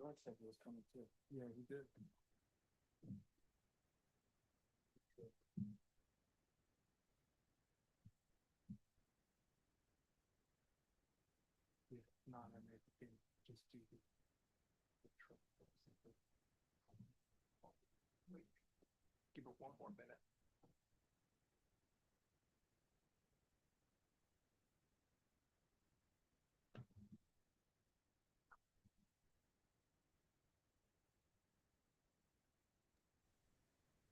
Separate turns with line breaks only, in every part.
George said he was coming too. Yeah, he did. Yeah, not I made the just do the truck. Wait, give it one more minute.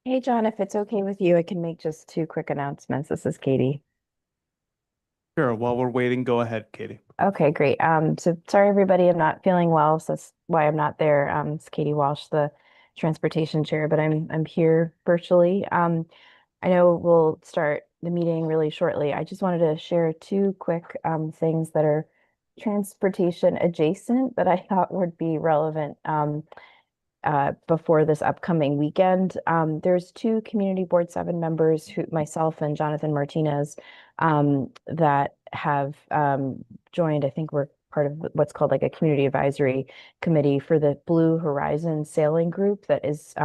Hey, John, if it's okay with you, I can make just two quick announcements. This is Katie.
Sure. While we're waiting, go ahead, Katie.
Okay, great. So sorry everybody, I'm not feeling well, so that's why I'm not there. It's Katie Walsh, the transportation chair, but I'm here virtually. I know we'll start the meeting really shortly. I just wanted to share two quick things that are transportation adjacent that I thought would be relevant. Before this upcoming weekend. There's two Community Board 7 members, who, myself and Jonathan Martinez, that have joined. I think we're part of what's called like a community advisory committee for the Blue Horizon Sailing Group that is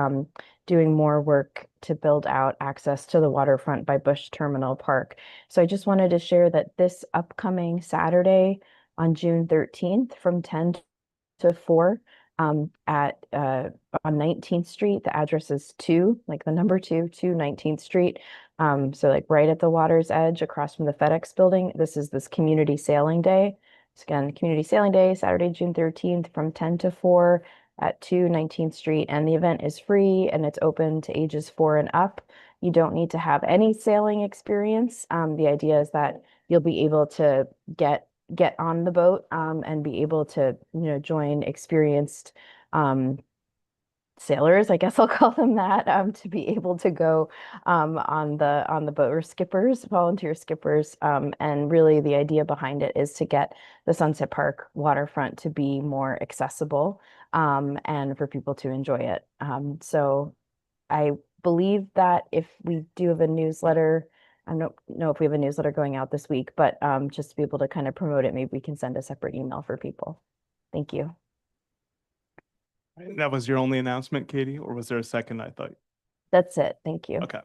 doing more work to build out access to the waterfront by Bush Terminal Park. So I just wanted to share that this upcoming Saturday on June 13th from 10 to 4, at on 19th Street. The address is 2, like the number 2, 19th Street. So like right at the water's edge across from the FedEx building. This community sailing day. So again, community sailing day, Saturday, June 13th from 10 to 4 at 2 19th Street. And the event is free and it's open to ages 4 and up. You don't need to have any sailing experience. The idea is that you'll be able to get on the boat and be able to, join experienced sailors, I guess I'll call them that, to be able to go on the boat, or skippers, volunteer skippers. And really the idea behind it is to get the Sunset Park waterfront to be more accessible and for people to enjoy it. So I believe that if we do have a newsletter, I don't know if we have a newsletter going out this week, but just to be able to kind of promote it, maybe we can send a separate email for people. Thank you.
That was your only announcement, Katie, or was there a second? I thought.
That's it. Thank you.
Okay.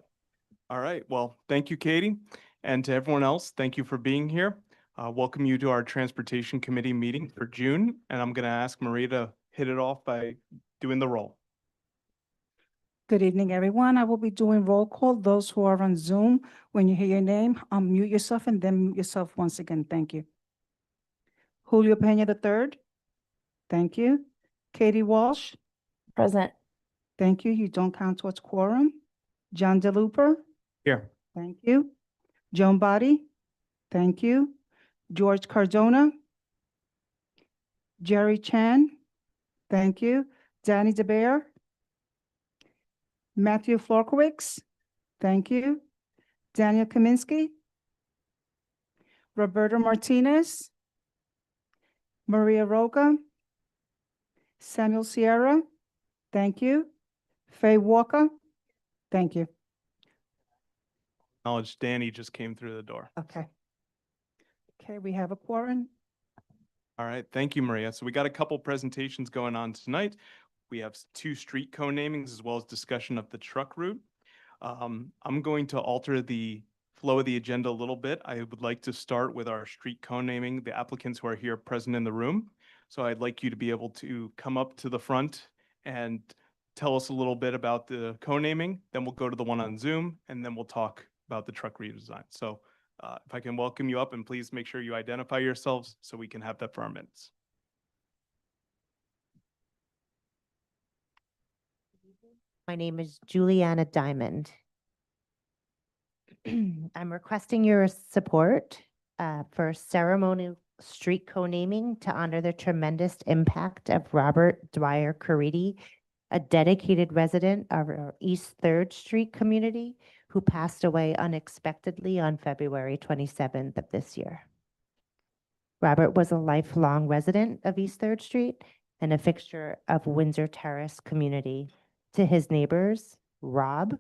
All right. Well, thank you, Katie. And to everyone else, thank you for being here. Welcome you to our Transportation Committee meeting for June. And I'm going to ask Maria to hit it off by doing the roll.
Good evening, everyone. I will be doing roll call. Those who are on Zoom, when you hear your name, unmute yourself and then mute yourself once again. Thank you. Julio Pena III. Thank you. Katie Walsh.
Present.
Thank you. You don't count towards quorum. John DeLuper.
Here.
Thank you. Joan Body. Thank you. George Cardona. Jerry Chan. Thank you. Danny DeBear. Matthew Florkowicz. Thank you. Daniel Kaminsky. Roberto Martinez. Maria Roca. Samuel Sierra. Thank you. Faye Walker. Thank you.
Acknowledge Danny just came through the door.
Okay. Okay, we have a quorum.
All right. Thank you, Maria. So we got a couple presentations going on tonight. We have 2 street co-namings as well as discussion of the truck route. I'm going to alter the flow of the agenda a little bit. I would like to start with our street co-naming, the applicants who are here present in the room. So I'd like you to be able to come up to the front and tell us a little bit about the co-naming. Then we'll go to the one on Zoom, and then we'll talk about the truck redesign. So if I can welcome you up, and please make sure you identify yourselves so we can have that for our minutes.
My name is Juliana Diamond. I'm requesting your support for ceremonial street co-naming to honor the tremendous impact of Robert Dwyer Caridi, a dedicated resident of our East 3rd Street community who passed away unexpectedly on February 27th of this year. Robert was a lifelong resident of East 3rd Street and a fixture of Windsor Terrace community. To his neighbors, Rob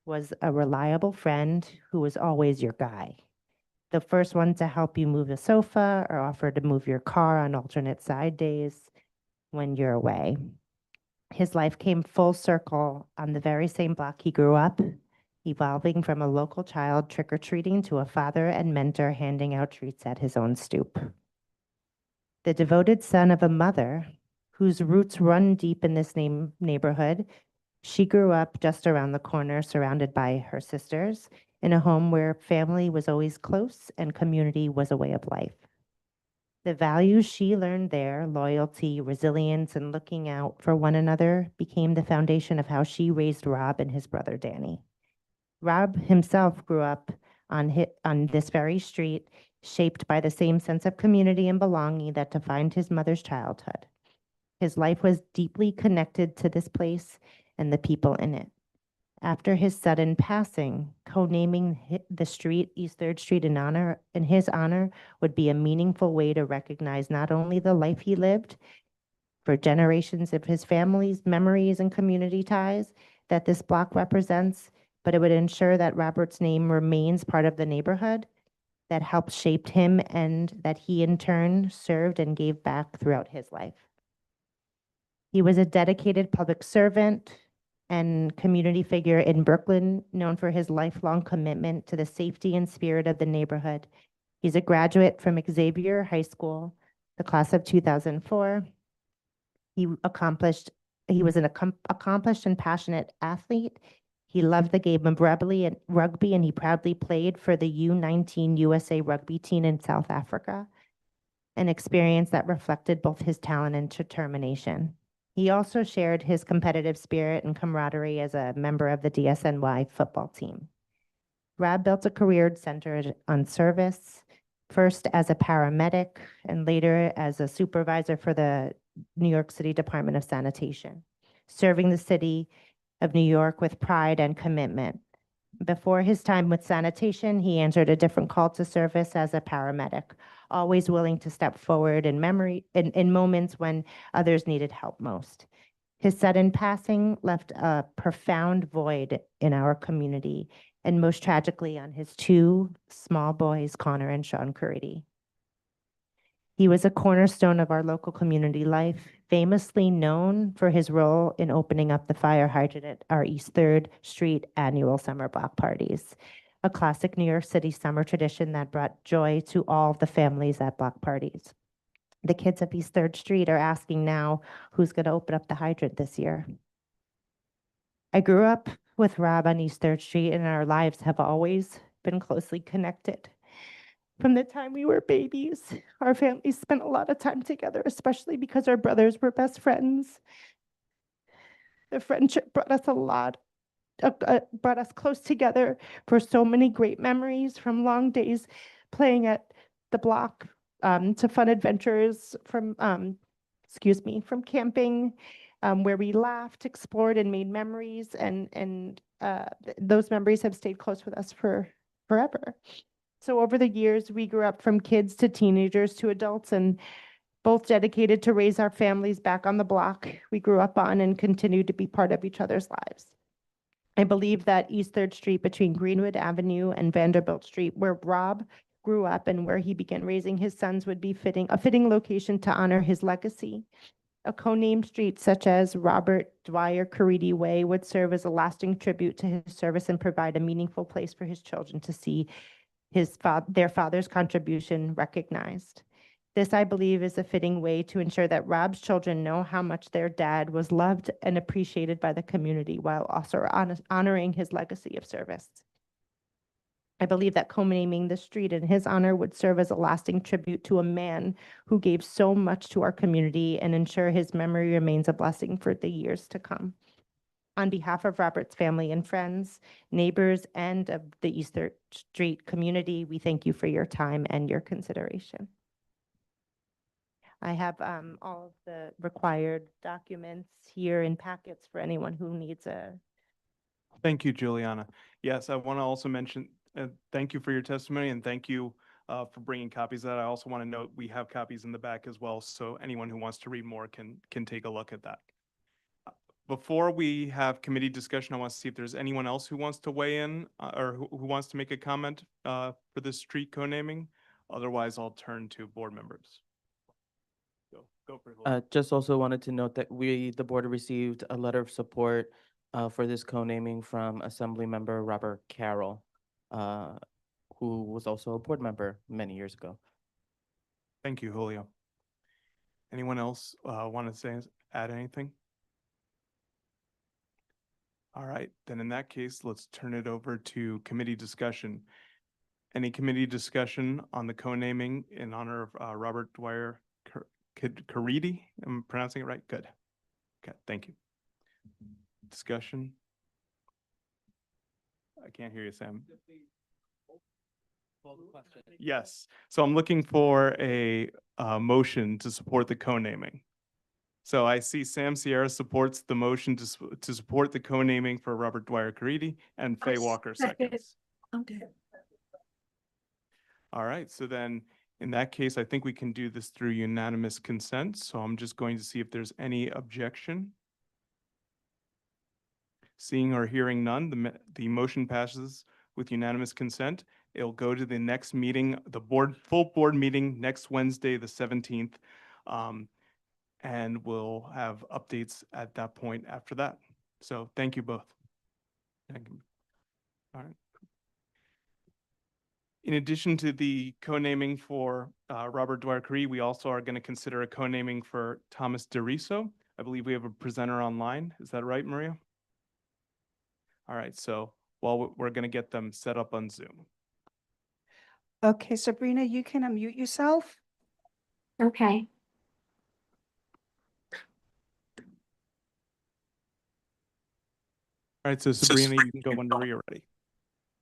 was a reliable friend who was always your guy. The first one to help you move a sofa or offer to move your car on alternate side days when you're away. His life came full circle on the very same block he grew up, evolving from a local child trick-or-treating to a father and mentor handing out treats at his own stoop. The devoted son of a mother whose roots run deep in this neighborhood, she grew up just around the corner, surrounded by her sisters, in a home where family was always close and community was a way of life. The values she learned there, loyalty, resilience, and looking out for one another, became the foundation of how she raised Rob and his brother Danny. Rob himself grew up on this very street, shaped by the same sense of community and belonging that defined his mother's childhood. His life was deeply connected to this place and the people in it. After his sudden passing, co-naming the street East 3rd Street in his honor would be a meaningful way to recognize not only the life he lived for generations of his family's memories and community ties that this block represents, but it would ensure that Robert's name remains part of the neighborhood that helped shape him and that he in turn served and gave back throughout his life. He was a dedicated public servant and community figure in Brooklyn, known for his lifelong commitment to the safety and spirit of the neighborhood. He's a graduate from Xavier High School, the class of 2004. He was an accomplished and passionate athlete. He loved the game of rugby, and he proudly played for the U19 USA rugby team in South Africa, an experience that reflected both his talent and determination. He also shared his competitive spirit and camaraderie as a member of the DSNY football team. Rob built a career centered on service, first as a paramedic and later as a supervisor for the New York City Department of Sanitation, serving the city of New York with pride and commitment. Before his time with sanitation, he answered a different call to service as a paramedic, always willing to step forward in moments when others needed help most. His sudden passing left a profound void in our community, and most tragically on his two small boys, Connor and Sean Curry. He was a cornerstone of our local community life, famously known for his role in opening up the fire hydrant at our East 3rd Street annual summer block parties, a classic New York City summer tradition that brought joy to all the families at block parties. The kids of East 3rd Street are asking now, who's going to open up the hydrant this year? I grew up with Rob on East 3rd Street, and our lives have always been closely connected. From the time we were babies, our families spent a lot of time together, especially because our brothers were best friends. The friendship brought us brought us close together for so many great memories, from long days playing at the block to fun adventures from camping, where we laughed, explored, and made memories, and those memories have stayed close with us for forever. So over the years, we grew up from kids to teenagers to adults, and both dedicated to raise our families back on the block we grew up on and continue to be part of each other's lives. I believe that East 3rd Street between Greenwood Avenue and Vanderbilt Street, where Rob grew up and where he began raising his sons, would be a fitting location to honor his legacy. A co-named street such as Robert Dwyer Caridi Way would serve as a lasting tribute to his service and provide a meaningful place for his children to see their father's contribution recognized. This, I believe, is a fitting way to ensure that Rob's children know how much their dad was loved and appreciated by the community, while also honoring his legacy of service. I believe that co-naming the street in his honor would serve as a lasting tribute to a man who gave so much to our community and ensure his memory remains a blessing for the years to come. On behalf of Robert's family and friends, neighbors, and of the Easter Street community, we thank you for your time and your consideration. I have all of the required documents here in packets for anyone who needs a.
Thank you, Juliana. Yes, I want to also mention, thank you for your testimony and thank you for bringing copies of that. I also want to note we have copies in the back as well, so anyone who wants to read more can take a look at that. Before we have committee discussion, I want to see if there's anyone else who wants to weigh in or who wants to make a comment for the street co-naming. Otherwise, I'll turn to board members. Go for it.
Just also wanted to note that the board received a letter of support for this co-naming from Assembly Member Robert Carroll, who was also a board member many years ago.
Thank you, Julio. Anyone else want to add anything? All right, then in that case, let's turn it over to committee discussion. Any committee discussion on the co-naming in honor of Robert Dwyer Caridi? Am I pronouncing it right? Good. Okay, thank you. Discussion? I can't hear you, Sam. Yes, so I'm looking for a motion to support the co-naming. So I see Sam Sierra supports the motion to support the co-naming for Robert Dwyer Caridi and Faye Walker seconds.
Okay.
All right, so then in that case, I think we can do this through unanimous consent. So I'm just going to see if there's any objection. Seeing or hearing none, the motion passes with unanimous consent. It'll go to the next meeting, the full board meeting next Wednesday, the 17th. And we'll have updates at that point after that. So thank you both. Thank you. All right. In addition to the co-naming for Robert Dwyer Caridi, we also are going to consider a co-naming for Thomas DeRiso. I believe we have a presenter online. Is that right, Maria? All right, so we're going to get them set up on Zoom.
Okay, Sabrina, you can unmute yourself.
Okay.
All right, so Sabrina, you can go whenever you're ready.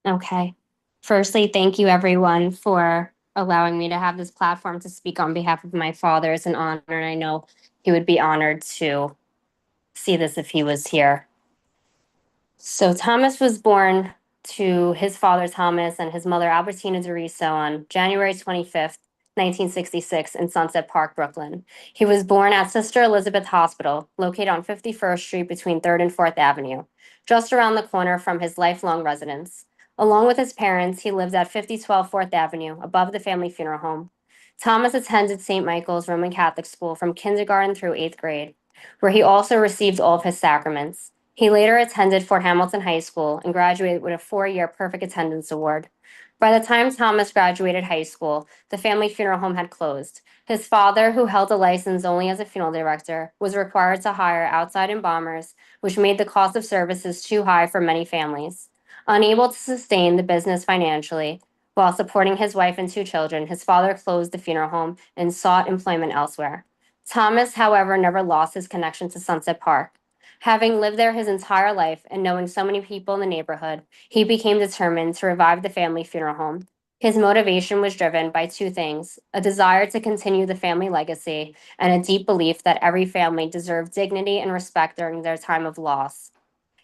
Okay. Firstly, thank you everyone for allowing me to have this platform to speak on behalf of my father. It's an honor, and I know he would be honored to see this if he was here. So Thomas was born to his father Thomas and his mother Albertina DeRiso on January 25th, 1966 in Sunset Park, Brooklyn. He was born at Sister Elizabeth Hospital, located on 51st Street between 3rd and 4th Avenue, just around the corner from his lifelong residence. Along with his parents, he lived at 5012 4th Avenue, above the family funeral home. Thomas attended St. Michael's Roman Catholic School from kindergarten through 8th grade, where he also received all of his sacraments. He later attended Fort Hamilton High School and graduated with a 4-year perfect attendance award. By the time Thomas graduated high school, the family funeral home had closed. His father, who held a license only as a funeral director, was required to hire outside embalmers, which made the cost of services too high for many families. Unable to sustain the business financially, while supporting his wife and 2 children, his father closed the funeral home and sought employment elsewhere. Thomas, however, never lost his connection to Sunset Park. Having lived there his entire life and knowing so many people in the neighborhood, he became determined to revive the family funeral home. His motivation was driven by 2 things: a desire to continue the family legacy and a deep belief that every family deserved dignity and respect during their time of loss.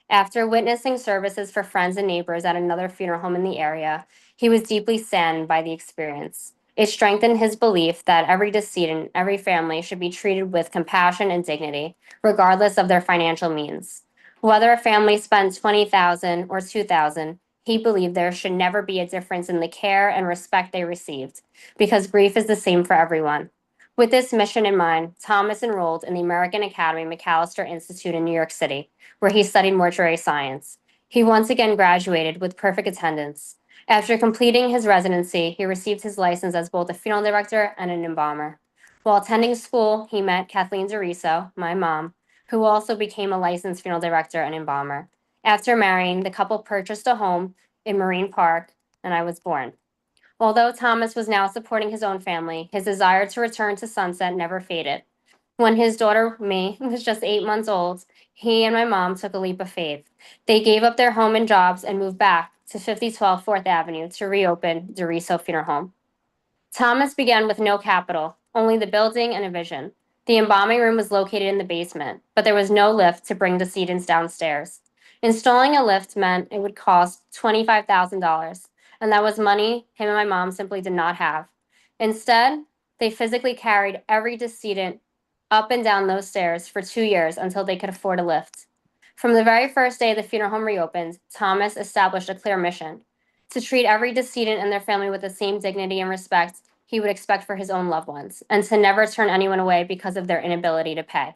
After witnessing services for friends and neighbors at another funeral home in the area, he was deeply saddened by the experience. It strengthened his belief that every decedent, every family should be treated with compassion and dignity, regardless of their financial means. Whether a family spent $20,000 or $2,000, he believed there should never be a difference in the care and respect they received, because grief is the same for everyone. With this mission in mind, Thomas enrolled in the American Academy McAllister Institute in New York City, where he studied mortuary science. He once again graduated with perfect attendance. After completing his residency, he received his license as both a funeral director and an embalmer. While attending school, he met Kathleen DeRiso, my mom, who also became a licensed funeral director and embalmer. After marrying, the couple purchased a home in Marine Park, and I was born. Although Thomas was now supporting his own family, his desire to return to Sunset never faded. When his daughter, May, was just 8 months old, he and my mom took a leap of faith. They gave up their home and jobs and moved back to 5012 4th Avenue to reopen DeRiso Funeral Home. Thomas began with no capital, only the building and a vision. The embalming room was located in the basement, but there was no lift to bring decedents downstairs. Installing a lift meant it would cost $25,000, and that was money him and my mom simply did not have. Instead, they physically carried every decedent up and down those stairs for 2 years until they could afford a lift. From the very first day the funeral home reopened, Thomas established a clear mission to treat every decedent and their family with the same dignity and respect he would expect for his own loved ones, and to never turn anyone away because of their inability to pay.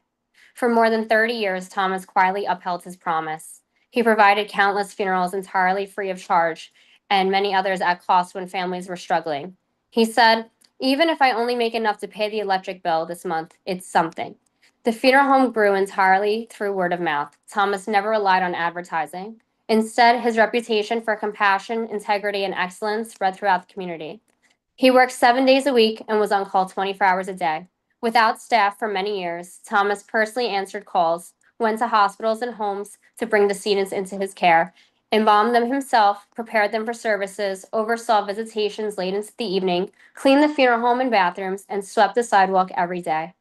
For more than 30 years, Thomas quietly upheld his promise. He provided countless funerals entirely free of charge, and many others at cost when families were struggling. He said, "Even if I only make enough to pay the electric bill this month, it's something." The funeral home grew entirely through word of mouth. Thomas never relied on advertising. Instead, his reputation for compassion, integrity, and excellence spread throughout the community. He worked 7 days a week and was on call 24 hours a day. Without staff for many years, Thomas personally answered calls, went to hospitals and homes to bring decedents into his care, embalmed them himself, prepared them for services, oversaw visitations late into the evening, cleaned the funeral home and bathrooms, and swept the sidewalk every day.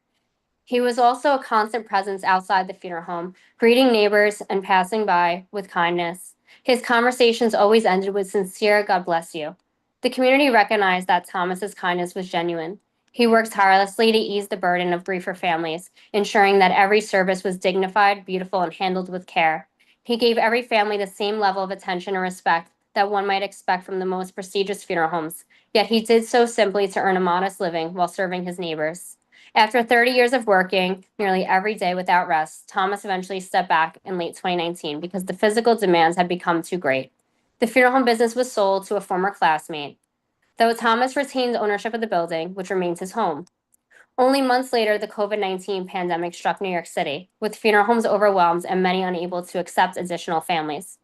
He was also a constant presence outside the funeral home, greeting neighbors and passing by with kindness. His conversations always ended with sincere "God bless you." The community recognized that Thomas's kindness was genuine. He worked tirelessly to ease the burden of grief for families, ensuring that every service was dignified, beautiful, and handled with care. He gave every family the same level of attention and respect that one might expect from the most prestigious funeral homes, yet he did so simply to earn a modest living while serving his neighbors. After 30 years of working nearly every day without rest, Thomas eventually stepped back in late 2019 because the physical demands had become too great. The funeral home business was sold to a former classmate, though Thomas retained ownership of the building, which remains his home. Only months later, the COVID-19 pandemic struck New York City, with funeral homes overwhelmed and many unable to accept additional families.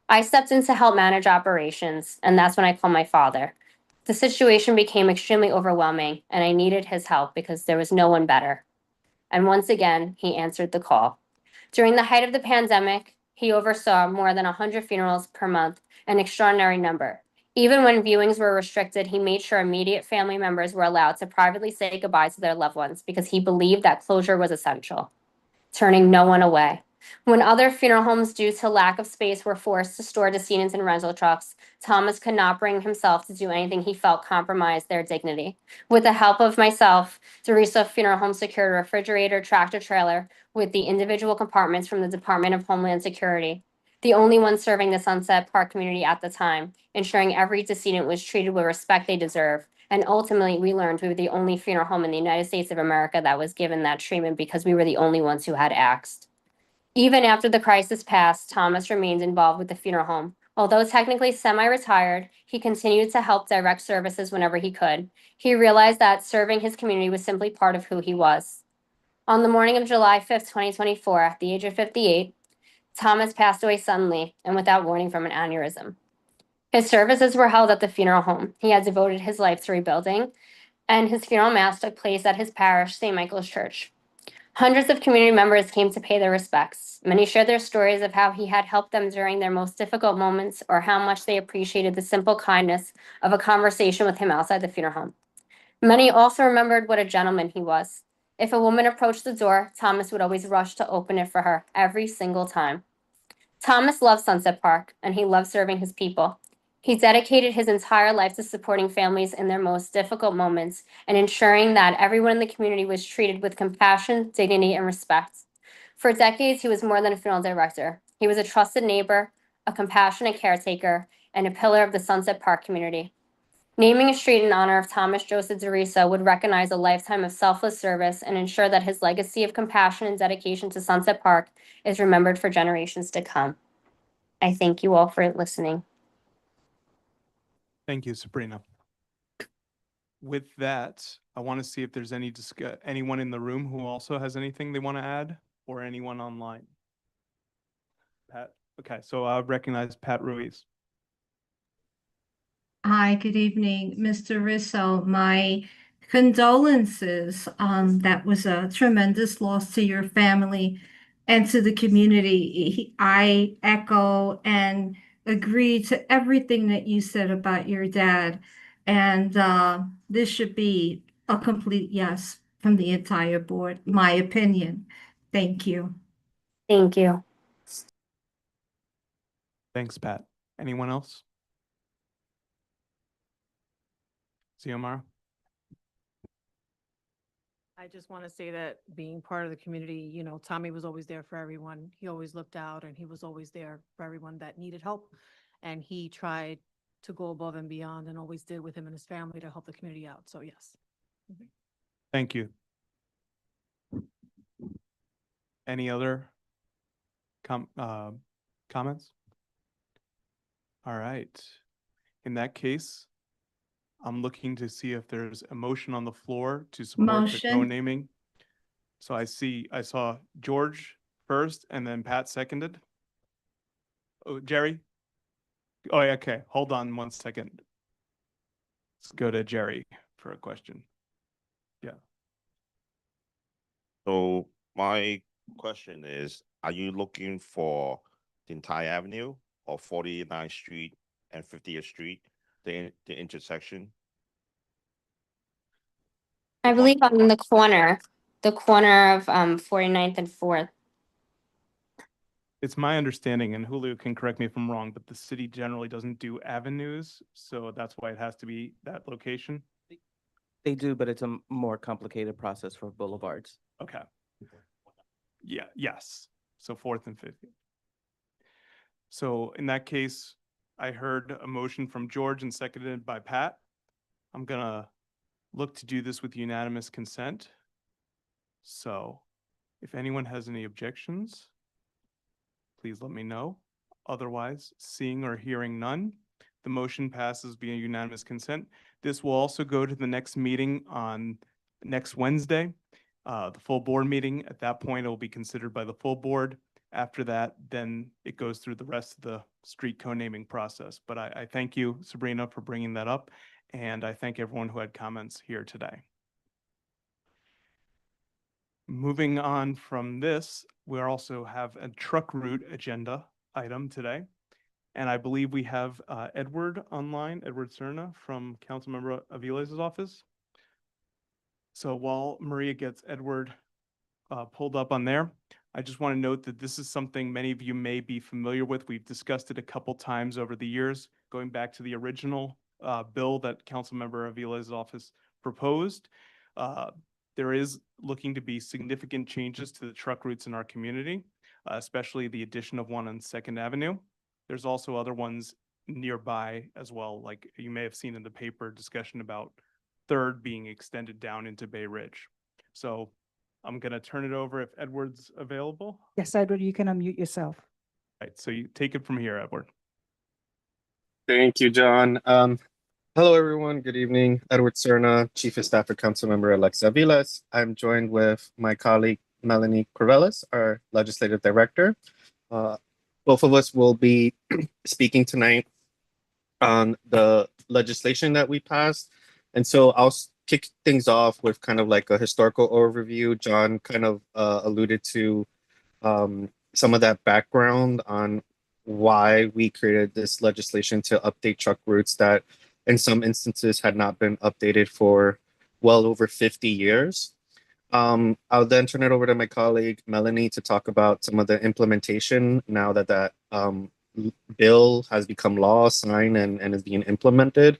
I stepped in to help manage operations, and that's when I called my father. The situation became extremely overwhelming, and I needed his help because there was no one better. And once again, he answered the call. During the height of the pandemic, he oversaw more than 100 funerals per month, an extraordinary number. Even when viewings were restricted, he made sure immediate family members were allowed to privately say goodbye to their loved ones because he believed that closure was essential, turning no one away. When other funeral homes, due to lack of space, were forced to store decedents in rental trucks, Thomas could not bring himself to do anything he felt compromised their dignity. With the help of myself, DeRiso Funeral Home secured a refrigerator, tractor trailer with the individual compartments from the Department of Homeland Security, the only one serving the Sunset Park community at the time, ensuring every decedent was treated with respect they deserve. And ultimately, we learned we were the only funeral home in the United States of America that was given that treatment because we were the only ones who had asked. Even after the crisis passed, Thomas remained involved with the funeral home. Although technically semi-retired, he continued to help direct services whenever he could. He realized that serving his community was simply part of who he was. On the morning of July 5th, 2024, at the age of 58, Thomas passed away suddenly and without warning from an aneurysm. His services were held at the funeral home. He had devoted his life to rebuilding, and his funeral mass took place at his parish, St. Michael's Church. Hundreds of community members came to pay their respects. Many shared their stories of how he had helped them during their most difficult moments or how much they appreciated the simple kindness of a conversation with him outside the funeral home. Many also remembered what a gentleman he was. If a woman approached the door, Thomas would always rush to open it for her every single time. Thomas loved Sunset Park, and he loved serving his people. He dedicated his entire life to supporting families in their most difficult moments and ensuring that everyone in the community was treated with compassion, dignity, and respect. For decades, he was more than a funeral director. He was a trusted neighbor, a compassionate caretaker, and a pillar of the Sunset Park community. Naming a street in honor of Thomas Joseph DeRiso would recognize a lifetime of selfless service and ensure that his legacy of compassion and dedication to Sunset Park is remembered for generations to come. I thank you all for listening.
Thank you, Sabrina. With that, I want to see if there's anyone in the room who also has anything they want to add, or anyone online. Pat, okay, so I recognize Pat Ruiz.
Hi, good evening, Mr. Risso. My condolences. That was a tremendous loss to your family and to the community. I echo and agree to everything that you said about your dad. And this should be a complete yes from the entire board, my opinion. Thank you.
Thank you.
Thanks, Pat. Anyone else? Xiomara?
I just want to say that being part of the community, you know, Tommy was always there for everyone. He always looked out and he was always there for everyone that needed help. And he tried to go above and beyond and always did with him and his family to help the community out. So yes.
Thank you. Any other comments? All right. In that case, I'm looking to see if there's a motion on the floor to support the
Motion.
co-naming. So I saw George first and then Pat seconded. Oh, Jerry? Oh, yeah, okay. Hold on 1 second. Let's go to Jerry for a question.
So my question is, are you looking for the entire avenue or 49th Street and 50th Street, the intersection?
I believe on the corner of 49th and 4th.
It's my understanding, and Julio can correct me if I'm wrong, but the city generally doesn't do avenues, so that's why it has to be that location.
They do, but it's a more complicated process for boulevards.
Okay. Yeah, yes. So 4th and 5th. So in that case, I heard a motion from George and seconded by Pat. I'm gonna look to do this with unanimous consent. So if anyone has any objections, please let me know. Otherwise, seeing or hearing none, the motion passes via unanimous consent. This will also go to the next meeting on next Wednesday, the full board meeting. At that point, it will be considered by the full board. After that, then it goes through the rest of the street co-naming process. But I thank you, Sabrina, for bringing that up. And I thank everyone who had comments here today. Moving on from this, we also have a truck route agenda item today. And I believe we have Edward online, Edward Cerna from Councilmember Aviles' office. So while Maria gets Edward pulled up on there, I just want to note that this is something many of you may be familiar with. We've discussed it a couple times over the years, going back to the original bill that Councilmember Aviles' office proposed. There is looking to be significant changes to the truck routes in our community, especially the addition of one on 2nd Avenue. There's also other ones nearby as well, like you may have seen in the paper discussion about 3rd being extended down into Bay Ridge. So I'm going to turn it over if Edward's available.
Yes, Edward, you can unmute yourself.
All right, so you take it from here, Edward.
Thank you, John. Hello, everyone. Good evening. Edward Cerna, Chief of Staff for Councilmember Alexa Aviles. I'm joined with my colleague, Melanie Corvallis, our Legislative Director. Both of us will be speaking tonight on the legislation that we passed. And so I'll kick things off with kind of like a historical overview. John kind of alluded to some of that background on why we created this legislation to update truck routes that in some instances had not been updated for well over 50 years. I'll then turn it over to my colleague, Melanie, to talk about some of the implementation now that that bill has become law, signed, and is being implemented.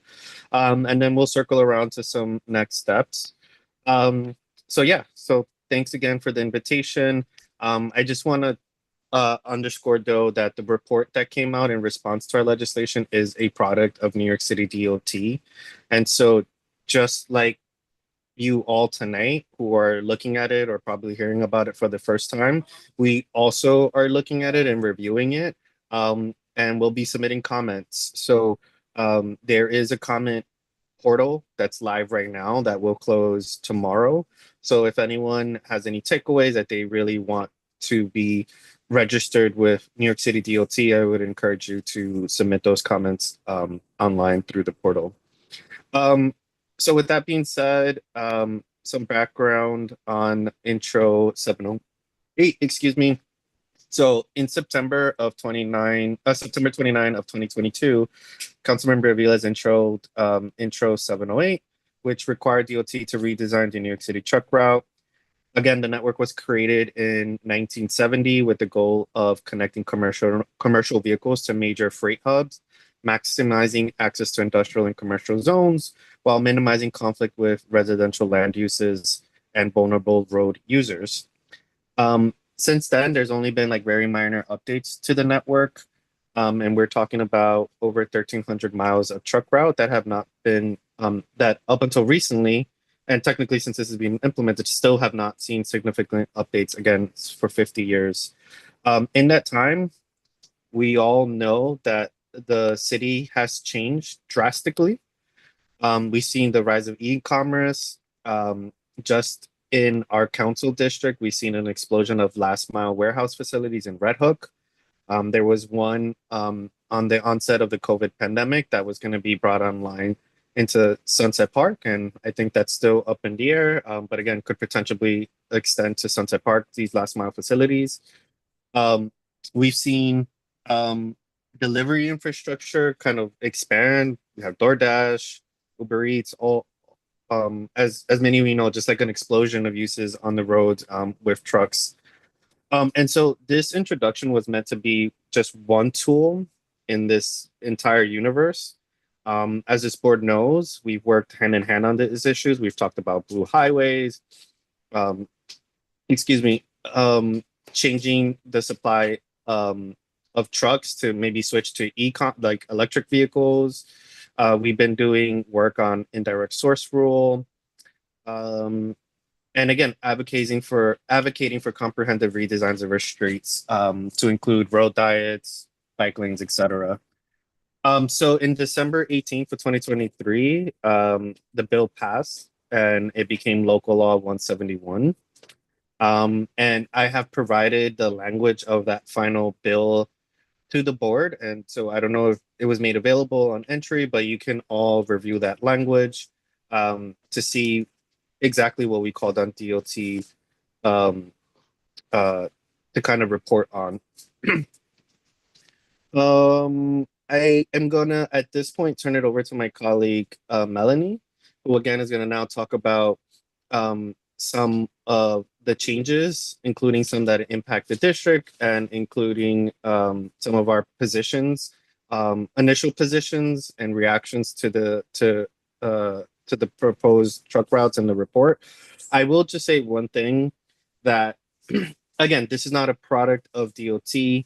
And then we'll circle around to some next steps. So thanks again for the invitation. I just want to underscore, though, that the report that came out in response to our legislation is a product of New York City DOT. And so just like you all tonight who are looking at it or probably hearing about it for the first time, we also are looking at it and reviewing it, and we'll be submitting comments. So there is a comment portal that's live right now that will close tomorrow. So if anyone has any takeaways that they really want to be registered with New York City DOT, I would encourage you to submit those comments online through the portal. So with that being said, some background on intro 708, excuse me. So in September 29 of 2022, Councilmember Avila's intro 708, which required DOT to redesign the New York City truck route. Again, the network was created in 1970 with the goal of connecting commercial vehicles to major freight hubs, maximizing access to industrial and commercial zones, while minimizing conflict with residential land uses and vulnerable road users. Since then, there's only been like very minor updates to the network. And we're talking about over 1,300 miles of truck route that have not been, that up until recently, and technically since this has been implemented, still have not seen significant updates again for 50 years. In that time, we all know that the city has changed drastically. We've seen the rise of e-commerce. Just in our council district, we've seen an explosion of last mile warehouse facilities in Red Hook. There was one on the onset of the COVID pandemic that was going to be brought online into Sunset Park, and I think that's still up in the air, but again, could potentially extend to Sunset Park, these last mile facilities. We've seen delivery infrastructure kind of expand. We have DoorDash, Uber Eats, all as many of you know, just like an explosion of uses on the roads with trucks. And so this introduction was meant to be just one tool in this entire universe. As this board knows, we've worked hand in hand on these issues. We've talked about blue highways, changing the supply of trucks to maybe switch to like electric vehicles. We've been doing work on indirect source rule. And again, advocating for comprehensive redesigns of our streets to include road diets, bike lanes, etc. So in December 18th of 2023, the bill passed and it became local law 171. And I have provided the language of that final bill to the board. And so I don't know if it was made available on entry, but you can all review that language to see exactly what we called on DOT to kind of report on. I am gonna, at this point, turn it over to my colleague, Melanie, who again is gonna now talk about some of the changes, including some that impact the district and including some of our positions, initial positions and reactions to the proposed truck routes in the report. I will just say one thing that, again, this is not a product of DOT.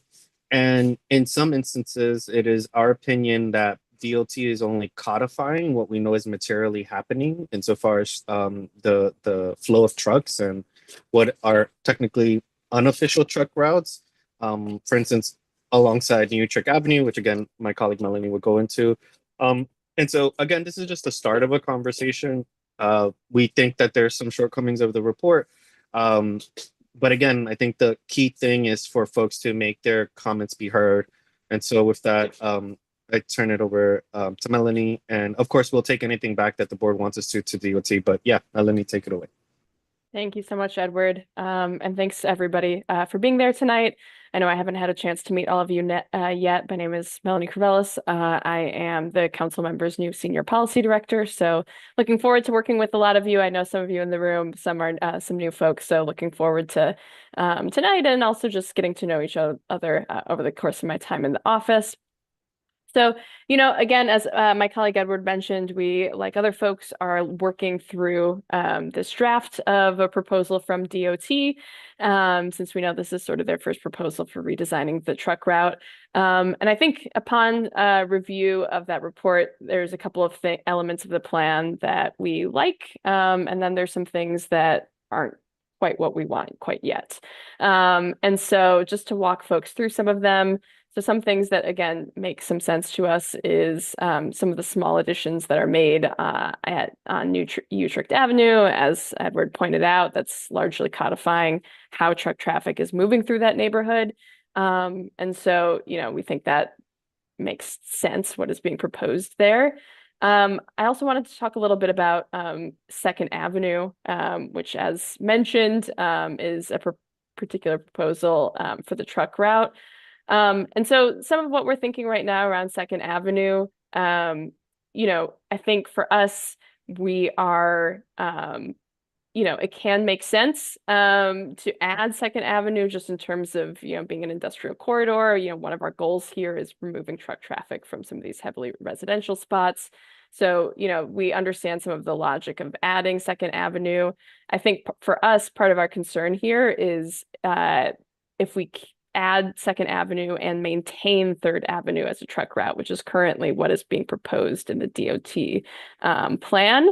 And in some instances, it is our opinion that DOT is only codifying what we know is materially happening insofar as the flow of trucks and what are technically unofficial truck routes. For instance, alongside New Trick Avenue, which again, my colleague Melanie would go into. And so again, this is just the start of a conversation. We think that there's some shortcomings of the report. But again, I think the key thing is for folks to make their comments be heard. And so with that, I turn it over to Melanie. And of course, we'll take anything back that the board wants us to DOT. But yeah, Melanie, take it away.
Thank you so much, Edward. And thanks to everybody for being there tonight. I know I haven't had a chance to meet all of you yet. My name is Melanie Corvellis. I am the council member's new senior policy director. So looking forward to working with a lot of you. I know some of you in the room, some are some new folks. So looking forward to tonight and also just getting to know each other over the course of my time in the office. So, you know, again, as my colleague Edward mentioned, we, like other folks, are working through this draft of a proposal from DOT, since we know this is sort of their first proposal for redesigning the truck route. And I think upon review of that report, there's a couple of elements of the plan that we like, and then there's some things that aren't quite what we want quite yet. And so just to walk folks through some of them, so some things that, again, make some sense to us is some of the small additions that are made on Utrecht Avenue, as Edward pointed out, that's largely codifying how truck traffic is moving through that neighborhood. And so, you know, we think that makes sense, what is being proposed there. I also wanted to talk a little bit about Second Avenue, which, as mentioned, is a particular proposal for the truck route. And so some of what we're thinking right now around Second Avenue, I think for us, we are, it can make sense to add Second Avenue just in terms of, being an industrial corridor. One of our goals here is removing truck traffic from some of these heavily residential spots. So, we understand some of the logic of adding Second Avenue. I think for us, part of our concern here is if we add Second Avenue and maintain Third Avenue as a truck route, which is currently what is being proposed in the DOT plan.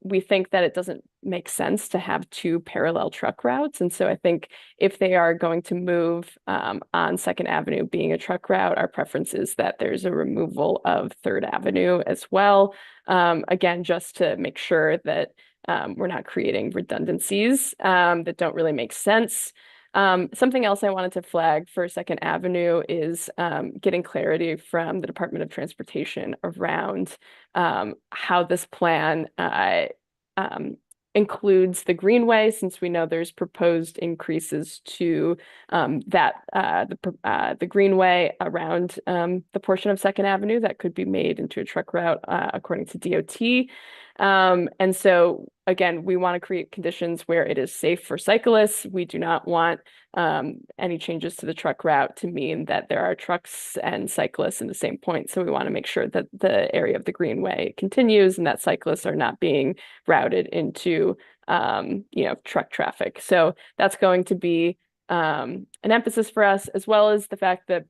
We think that it doesn't make sense to have two parallel truck routes. And so I think if they are going to move on Second Avenue being a truck route, our preference is that there's a removal of Third Avenue as well. Again, just to make sure that we're not creating redundancies that don't really make sense. Something else I wanted to flag for Second Avenue is getting clarity from the Department of Transportation around how this plan includes the Greenway, since we know there's proposed increases to the Greenway around the portion of Second Avenue that could be made into a truck route according to DOT. And so again, we want to create conditions where it is safe for cyclists. We do not want any changes to the truck route to mean that there are trucks and cyclists in the same point. So we want to make sure that the area of the Greenway continues and that cyclists are not being routed into truck traffic. So that's going to be an emphasis for us, as well as the fact that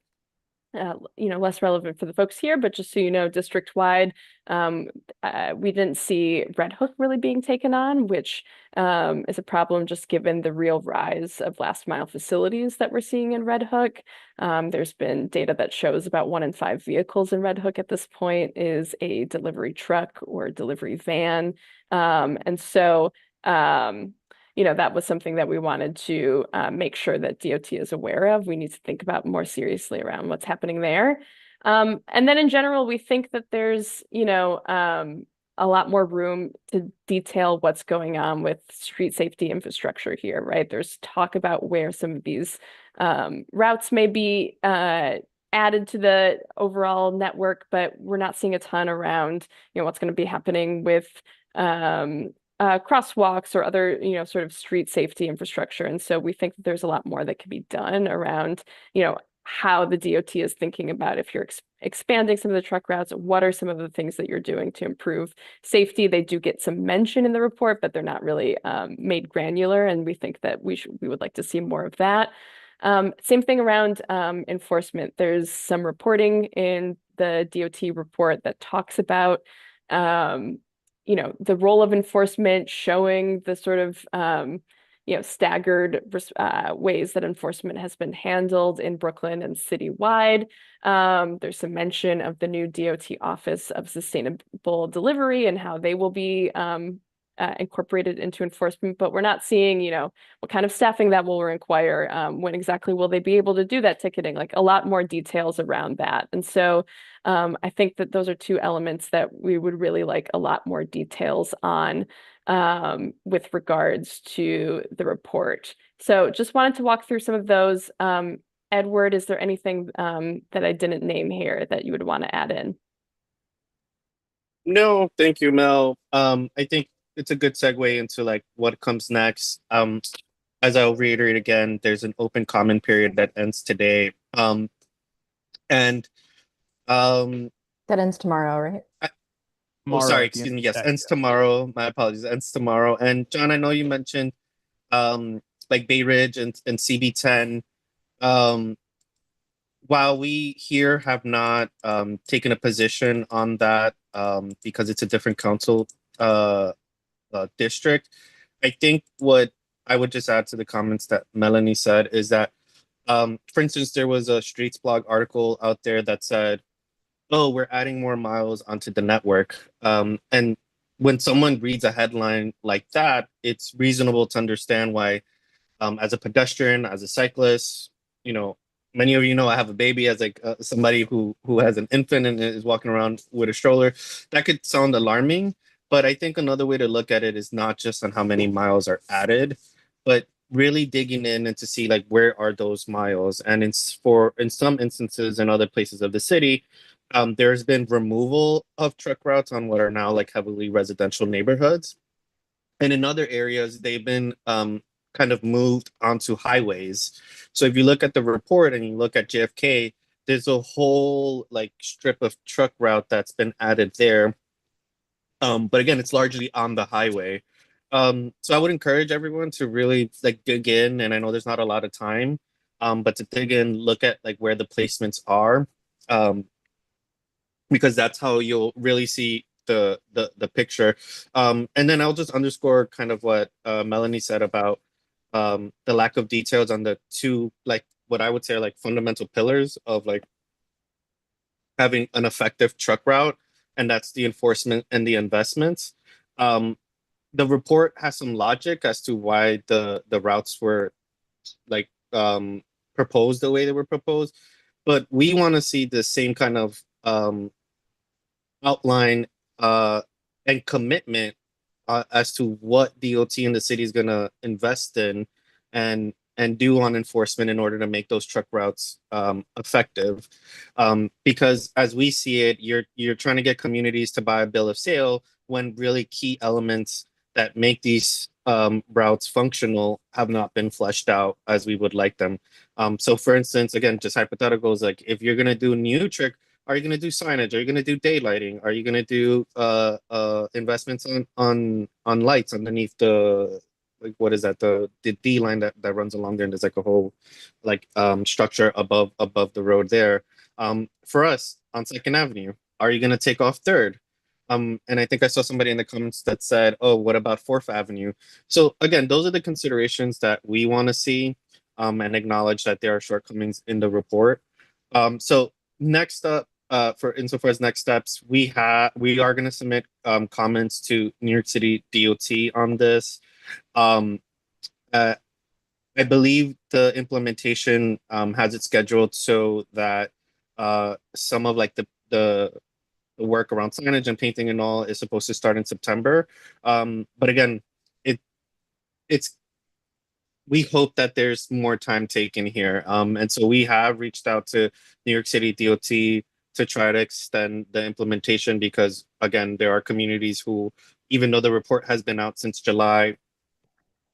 less relevant for the folks here, but just so you know, district-wide, we didn't see Red Hook really being taken on, which is a problem just given the real rise of last mile facilities that we're seeing in Red Hook. There's been data that shows about 1 in 5 vehicles in Red Hook at this point is a delivery truck or delivery van. And so that was something that we wanted to make sure that DOT is aware of. We need to think about more seriously around what's happening there. And then in general, we think that there's, a lot more room to detail what's going on with street safety infrastructure here, right? There's talk about where some of these routes may be added to the overall network, but we're not seeing a ton around, what's going to be happening with crosswalks or other, sort of street safety infrastructure. And so we think that there's a lot more that could be done around, how the DOT is thinking about if you're expanding some of the truck routes, what are some of the things that you're doing to improve safety? They do get some mention in the report, but they're not really made granular. And we think that we would like to see more of that. Same thing around enforcement. There's some reporting in the DOT report that talks about the role of enforcement, showing the sort of, staggered ways that enforcement has been handled in Brooklyn and citywide. There's some mention of the new DOT Office of Sustainable Delivery and how they will be incorporated into enforcement, but we're not seeing, what kind of staffing that will require, when exactly will they be able to do that ticketing, like a lot more details around that. And so I think that those are two elements that we would really like a lot more details on with regards to the report. So just wanted to walk through some of those. Edward, is there anything that I didn't name here that you would want to add in?
No, thank you, Mel. I think it's a good segue into like what comes next. As I'll reiterate again, there's an open comment period that ends today.
That ends tomorrow, right?
Sorry, excuse me. Yes, ends tomorrow. My apologies. Ends tomorrow. And John, I know you mentioned like Bay Ridge and CB10. While we here have not taken a position on that because it's a different council district, I think what I would just add to the comments that Melanie said is that, for instance, there was a Streets blog article out there that said, oh, we're adding more miles onto the network. And when someone reads a headline like that, it's reasonable to understand why, as a pedestrian, as a cyclist, many of you know, I have a baby as like somebody who has an infant and is walking around with a stroller. That could sound alarming, but I think another way to look at it is not just on how many miles are added, but really digging in and to see like where are those miles. And in some instances in other places of the city, there's been removal of truck routes on what are now like heavily residential neighborhoods. And in other areas, they've been kind of moved onto highways. So if you look at the report and you look at JFK, there's a whole like strip of truck route that's been added there. But again, it's largely on the highway. So I would encourage everyone to really like dig in, and I know there's not a lot of time, but to dig in, look at like where the placements are. Because that's how you'll really see the picture. And then I'll just underscore kind of what Melanie said about the lack of details on the two, like what I would say are like fundamental pillars of like having an effective truck route, and that's the enforcement and the investments. The report has some logic as to why the routes were like proposed the way they were proposed, but we want to see the same kind of outline and commitment as to what DOT and the city is going to invest in and do on enforcement in order to make those truck routes effective. Because as we see it, you're trying to get communities to buy a bill of sale when really key elements that make these routes functional have not been fleshed out as we would like them. So for instance, again, just hypotheticals, like if you're going to do new trick, are you going to do signage? Are you going to do daylighting? Are you going to do investments on lights underneath the, like what is that, the D line that runs along there, and there's like a whole like structure above the road there. For us on Second Avenue, are you going to take off Third? And I think I saw somebody in the comments that said, oh, what about Fourth Avenue? So again, those are the considerations that we want to see and acknowledge that there are shortcomings in the report. So next up, for insofar as next steps, we are going to submit comments to New York City DOT on this. I believe the implementation has it scheduled so that some of like the work around signage and painting and all is supposed to start in September. But again, it's we hope that there's more time taken here. And so we have reached out to New York City DOT to try to extend the implementation because, again, there are communities who, even though the report has been out since July,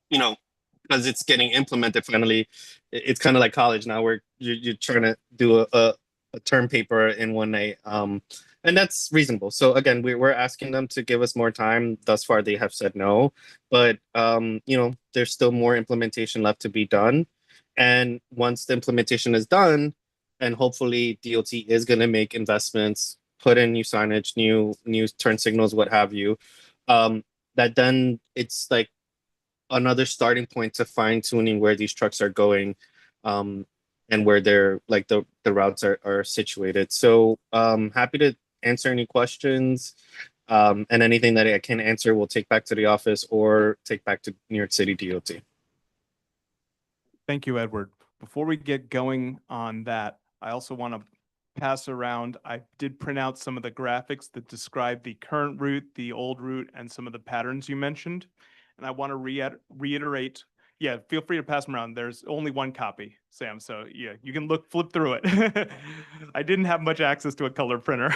you know, because it's getting implemented finally, it's kind of like college now where you're trying to do a term paper in one night. And that's reasonable. So again, we're asking them to give us more time. Thus far, they have said no, but there's still more implementation left to be done. And once the implementation is done, and hopefully DOT is going to make investments, put in new signage, new turn signals, what have you, that then it's like another starting point to fine tuning where these trucks are going, and where they're like the routes are situated. So happy to answer any questions, and anything that I can answer we'll take back to the office or take back to New York City DOT.
Thank you, Edward. Before we get going on that, I also want to pass around. I did print out some of the graphics that describe the current route, the old route, and some of the patterns you mentioned. And I want to reiterate, yeah, feel free to pass them around. There's only one copy, Sam. So yeah, you can flip through it. I didn't have much access to a color printer.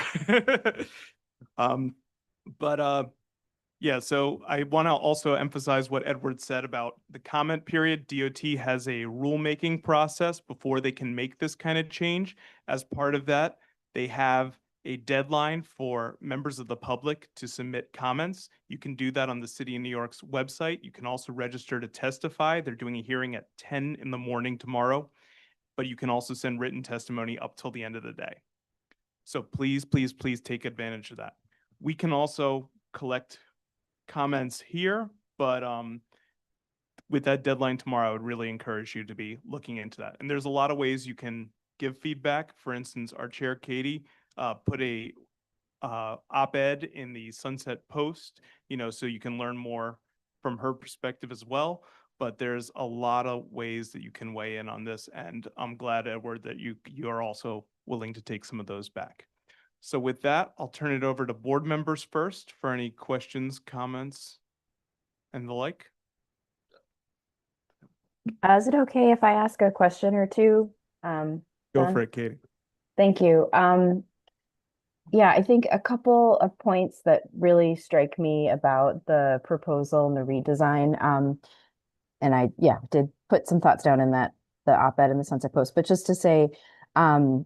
Yeah, so I want to also emphasize what Edward said about the comment period. DOT has a rulemaking process before they can make this kind of change. As part of that, they have a deadline for members of the public to submit comments. You can do that on the City of New York's website. You can also register to testify. They're doing a hearing at 10 in the morning tomorrow, but you can also send written testimony up till the end of the day. So please, please, please take advantage of that. We can also collect comments here, but with that deadline tomorrow, I would really encourage you to be looking into that. And there's a lot of ways you can give feedback. For instance, our chair, Katie, put a op-ed in the Sunset Post, so you can learn more from her perspective as well. but there's a lot of ways that you can weigh in on this. And I'm glad, Edward, that you are also willing to take some of those back. So with that, I'll turn it over to board members first for any questions, comments, and the like.
Is it okay if I ask a question or two?
Go
John?
for it, Katie.
Thank you. Yeah, I think a couple of points that really strike me about the proposal and the redesign. And I, yeah, did put some thoughts down in the op-ed in the Sunset Post, but just to say, I'm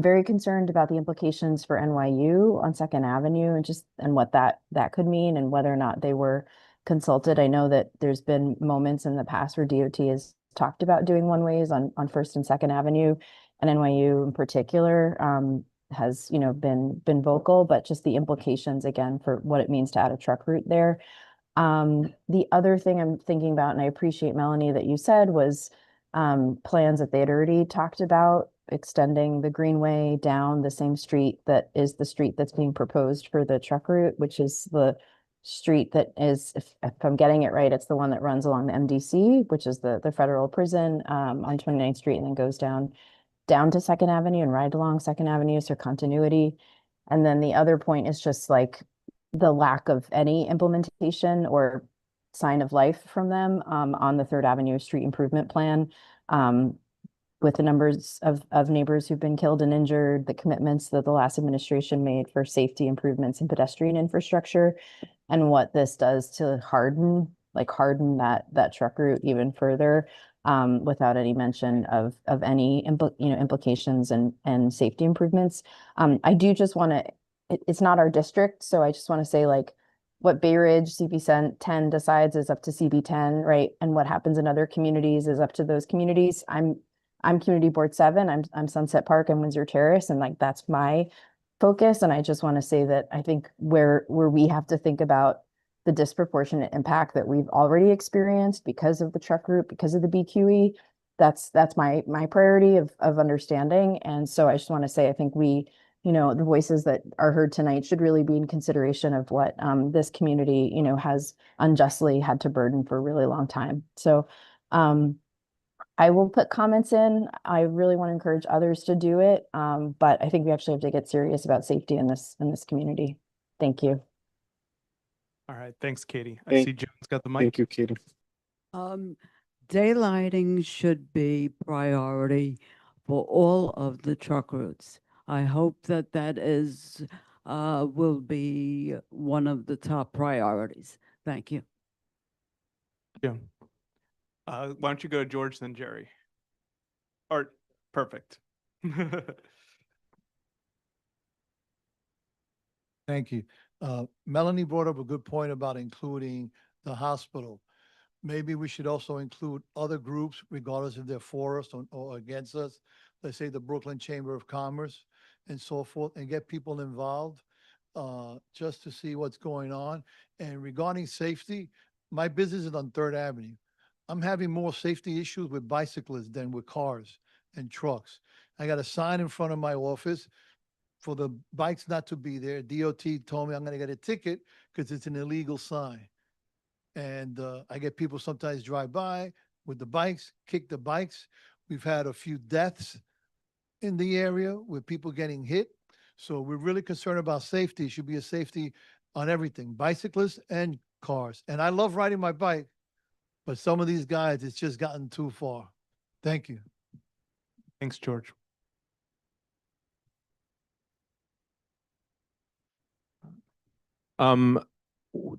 very concerned about the implications for NYU on Second Avenue and what that could mean and whether or not they were consulted. I know that there's been moments in the past where DOT has talked about doing one-ways on First and Second Avenue, and NYU in particular has, been vocal, but just the implications again for what it means to add a truck route there. The other thing I'm thinking about, and I appreciate, Melanie, that you said was plans that they had already talked about extending the Greenway down the same street that is the street that's being proposed for the truck route, which is the street that is, if I'm getting it right, it's the one that runs along the MDC, which is the federal prison on 29th Street, and then goes down to Second Avenue and right along Second Avenue, so continuity. And then the other point is just like the lack of any implementation or sign of life from them on the Third Avenue Street Improvement Plan, with the numbers of neighbors who've been killed and injured, the commitments that the last administration made for safety improvements in pedestrian infrastructure, and what this does to harden that truck route even further, without any mention of any implications and safety improvements. I do just want to, it's not our district, so I just want to say, like, what Bay Ridge CB10 decides is up to CB10, right? And what happens in other communities is up to those communities. I'm Community Board 7. I'm Sunset Park and Windsor Terrace, and like that's my focus. And I just want to say that I think where we have to think about the disproportionate impact that we've already experienced because of the truck route, because of the BQE, that's my priority of understanding. And so I just want to say, I think the voices that are heard tonight should really be in consideration of what this community, has unjustly had to burden for a really long time. So I will put comments in. I really want to encourage others to do it. But I think we actually have to get serious about safety in this community. Thank you.
All right, thanks, Katie. I
Thank-
see Joan's got the mic.
Thank you, Katie.
Daylighting should be priority for all of the truck routes. I hope that is, will be one of the top priorities. Thank you.
Yeah. Why don't you go to George, then Jerry? Or perfect.
Thank you. Melanie brought up a good point about including the hospital. Maybe we should also include other groups, regardless if they're for us or against us. Let's say the Brooklyn Chamber of Commerce and so forth, and get people involved just to see what's going on. And regarding safety, my business is on Third Avenue. I'm having more safety issues with bicyclists than with cars and trucks. I got a sign in front of my office for the bikes not to be there. DOT told me I'm going to get a ticket because it's an illegal sign. And I get people sometimes drive by with the bikes, kick the bikes. We've had a few deaths in the area with people getting hit. So we're really concerned about safety. It should be a safety on everything, bicyclists and cars. And I love riding my bike, but some of these guys, it's just gotten too far. Thank you.
Thanks, George.
W-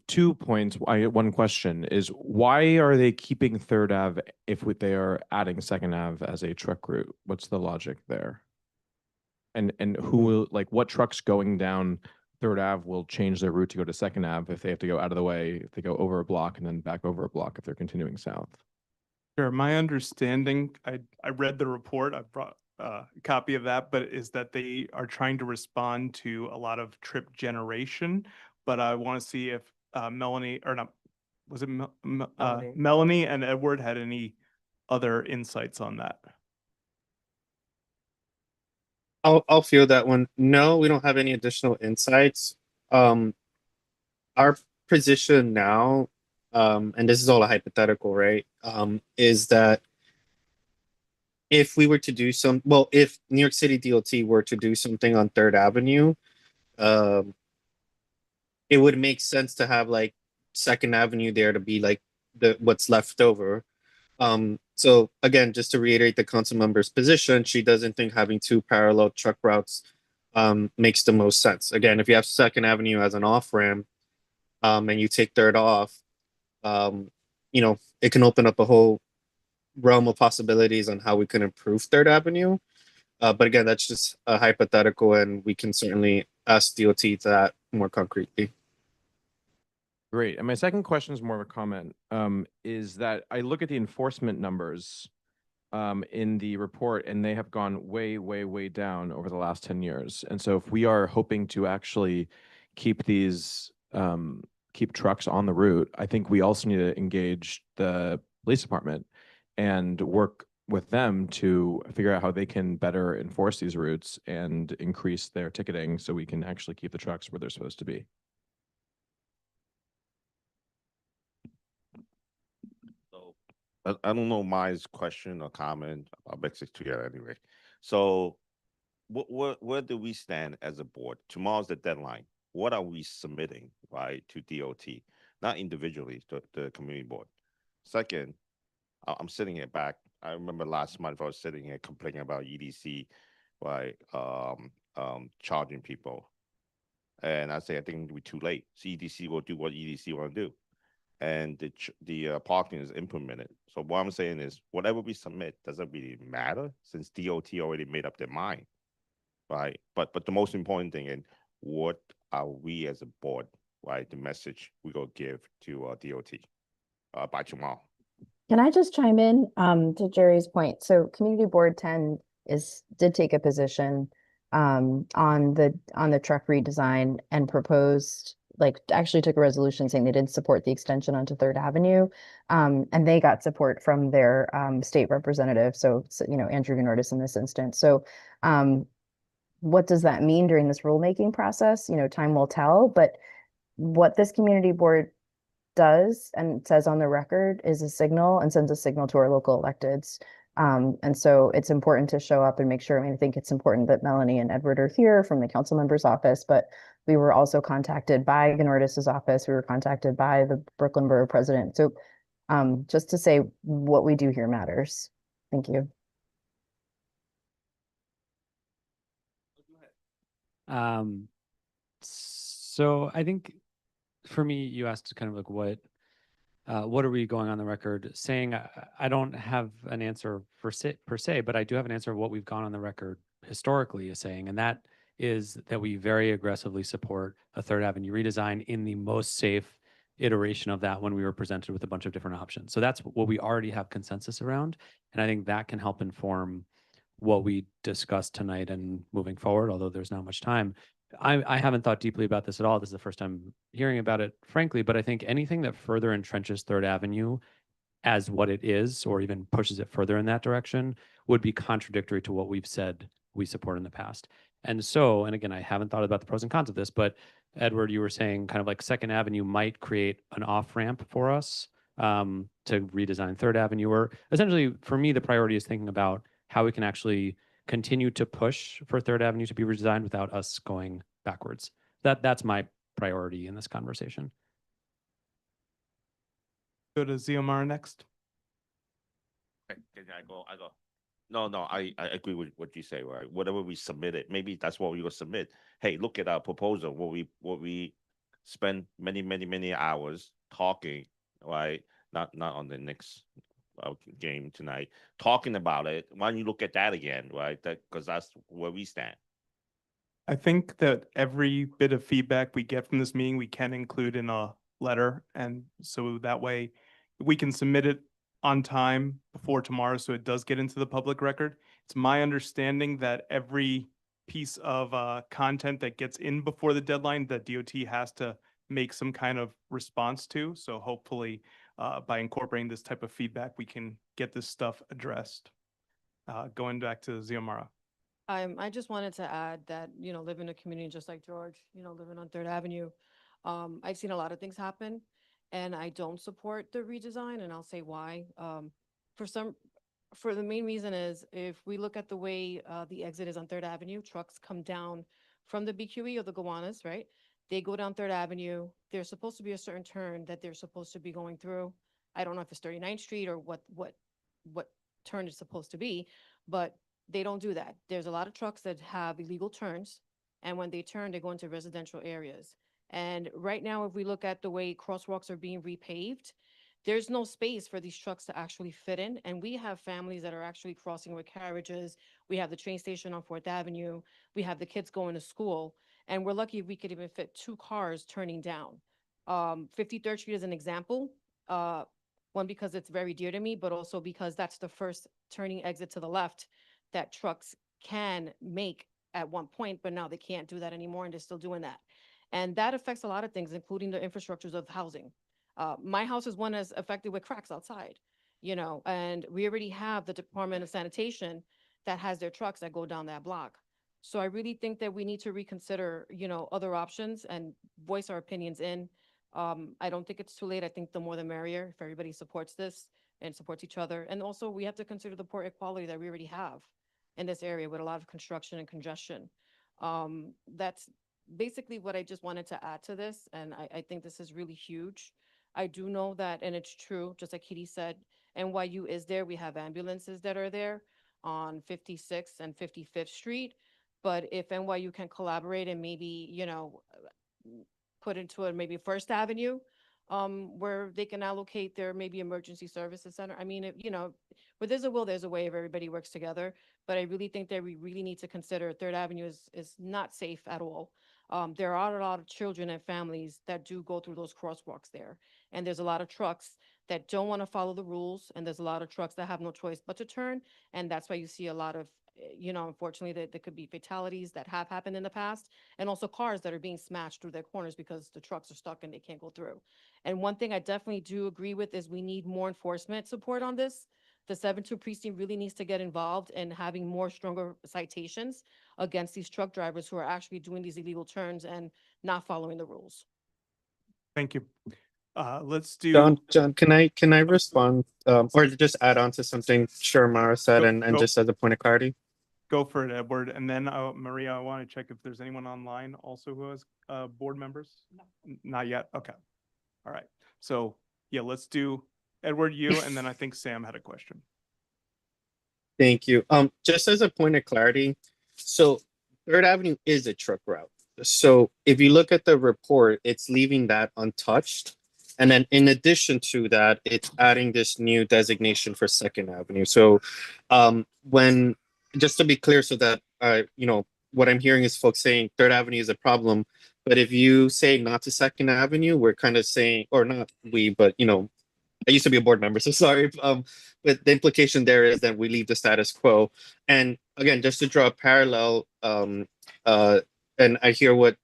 2 points. One question is, why are they keeping Third Ave if they are adding Second Ave as a truck route? What's the logic there? And who will, like, what trucks going down Third Ave will change their route to go to Second Ave if they have to go out of the way, if they go over a block and then back over a block if they're continuing south?
Sure. My understanding, I read the report. I brought a copy of that, but is that they are trying to respond to a lot of trip generation. But I want to see if Melanie, or not, was it
Melanie.
Melanie and Edward had any other insights on that?
I'll field that one. No, we don't have any additional insights. Our position now and this is all a hypothetical, right? Is that if we were to do if New York City DOT were to do something on Third Avenue, um, it would make sense to have like Second Avenue there to be like what's left over. So again, just to reiterate the council member's position, she doesn't think having two parallel truck routes makes the most sense. Again, if you have Second Avenue as an off ramp, and you take Third off, it can open up a whole realm of possibilities on how we can improve Third Avenue. But again, that's just a hypothetical, and we can certainly ask DOT to that more concretely.
Great. And my second question is more of a comment, is that I look at the enforcement numbers in the report, and they have gone way, way, way down over the last 10 years. And so if we are hoping to actually keep these, keep trucks on the route, I think we also need to engage the police department and work with them to figure out how they can better enforce these routes and increase their ticketing so we can actually keep the trucks where they're supposed to be.
So I don't know Maya's question or comment. I'll mix it together anyway. So where do we stand as a board? Tomorrow's the deadline. What are we submitting, right, to DOT? Not individually, to the community board. Second, I'm sitting here back. I remember last month I was sitting here complaining about EDC, right, charging people. And I say, I think it'll be too late. So EDC will do what EDC want to do. And the parking is implemented. So what I'm saying is, whatever we submit doesn't really matter since DOT already made up their mind, right? But the most important thing, and what are we as a board, right? The message we gonna give to DOT by tomorrow.
Can I just chime in to Jerry's point? So Community Board 10 did take a position on the truck redesign and proposed, like, actually took a resolution saying they didn't support the extension onto Third Avenue. And they got support from their state representative. So Andrew Gnortis in this instance. So what does that mean during this rulemaking process? Time will tell, but what this community board does and says on the record is a signal and sends a signal to our local electeds. And so it's important to show up and make sure. I mean, I think it's important that Melanie and Edward are here from the council member's office, but we were also contacted by Gnortis's office. We were contacted by the Brooklyn Borough president. So just to say what we do here matters. Thank you.
So I think for me, you asked kind of like what are we going on the record saying? I don't have an answer per se, but I do have an answer of what we've gone on the record historically as saying, and that is that we very aggressively support a Third Avenue redesign in the most safe iteration of that when we were presented with a bunch of different options. So that's what we already have consensus around. And I think that can help inform what we discussed tonight and moving forward, although there's not much time. I haven't thought deeply about this at all. This is the first time hearing about it, frankly, but I think anything that further entrenches Third Avenue as what it is, or even pushes it further in that direction, would be contradictory to what we've said we support in the past. And so, and again, I haven't thought about the pros and cons of this, but Edward, you were saying kind of like Second Avenue might create an off-ramp for us to redesign Third Avenue, or essentially for me, the priority is thinking about how we can actually continue to push for Third Avenue to be redesigned without us going backwards. That's my priority in this conversation.
Go to Xiomara next.
Okay, I go. No, I agree with what you say, right? Whatever we submitted, maybe that's what we will submit. Hey, look at our proposal, what we spend many hours talking, right? Not on the next game tonight, talking about it. Why don't you look at that again, right? Because that's where we stand.
I think that every bit of feedback we get from this meeting, we can include in a letter. And so that way we can submit it on time before tomorrow, so it does get into the public record. It's my understanding that every piece of content that gets in before the deadline, that DOT has to make some kind of response to. So hopefully by incorporating this type of feedback, we can get this stuff addressed. Going back to Xiomara.
I just wanted to add that, living in a community just like George, living on Third Avenue, I've seen a lot of things happen. and I don't support the redesign, and I'll say why. For some, for the main reason is if we look at the way the exit is on Third Avenue, trucks come down from the BQE or the Gowanus, right? They go down Third Avenue. There's supposed to be a certain turn that they're supposed to be going through. I don't know if it's 39th Street or what turn it's supposed to be, but they don't do that. There's a lot of trucks that have illegal turns, and when they turn, they go into residential areas. And right now, if we look at the way crosswalks are being repaved, there's no space for these trucks to actually fit in. And we have families that are actually crossing with carriages. We have the train station on Fourth Avenue. We have the kids going to school. And we're lucky if we could even fit 2 cars turning down. 53rd Street is an example. One, because it's very dear to me, but also because that's the first turning exit to the left that trucks can make at one point, but now they can't do that anymore, and they're still doing that. And that affects a lot of things, including the infrastructures of housing. My house is one that's affected with cracks outside, and we already have the Department of Sanitation that has their trucks that go down that block. So I really think that we need to reconsider, other options and voice our opinions in. I don't think it's too late. I think the more the merrier, if everybody supports this and supports each other. And also we have to consider the poor equality that we already have in this area with a lot of construction and congestion. That's basically what I just wanted to add to this. And I think this is really huge. I do know that, and it's true, just like Kitty said, NYU is there. We have ambulances that are there on 56th and 55th Street. But if NYU can collaborate and maybe, put into it maybe First Avenue, where they can allocate their maybe emergency services center. I mean, where there's a will, there's a way if everybody works together. But I really think that we really need to consider Third Avenue is not safe at all. There are a lot of children and families that do go through those crosswalks there. And there's a lot of trucks that don't want to follow the rules. And there's a lot of trucks that have no choice but to turn. And that's why you see a lot of, unfortunately, that there could be fatalities that have happened in the past. And also cars that are being smashed through their corners because the trucks are stuck and they can't go through. And one thing I definitely do agree with is we need more enforcement support on this. The 7-2 precinct really needs to get involved in having more stronger citations against these truck drivers who are actually doing these illegal turns and not following the rules.
Thank you. Let's do.
John, can I respond, or just add on to something Sharmara said and just as a point of clarity?
Go for it, Edward. And then Maria, I want to check if there's anyone online also who has board members. No. Not yet. Okay. All right. So yeah, let's do Edward, you, and then I think Sam had a question.
Thank you. Just as a point of clarity, so Third Avenue is a truck route. So if you look at the report, it's leaving that untouched. And then in addition to that, it's adding this new designation for Second Avenue. So when, just to be clear so that, what I'm hearing is folks saying Third Avenue is a problem. But if you say not to Second Avenue, we're kind of saying, or not we, but, I used to be a board member, so sorry. But the implication there is that we leave the status quo. And again, just to draw a parallel, and I hear what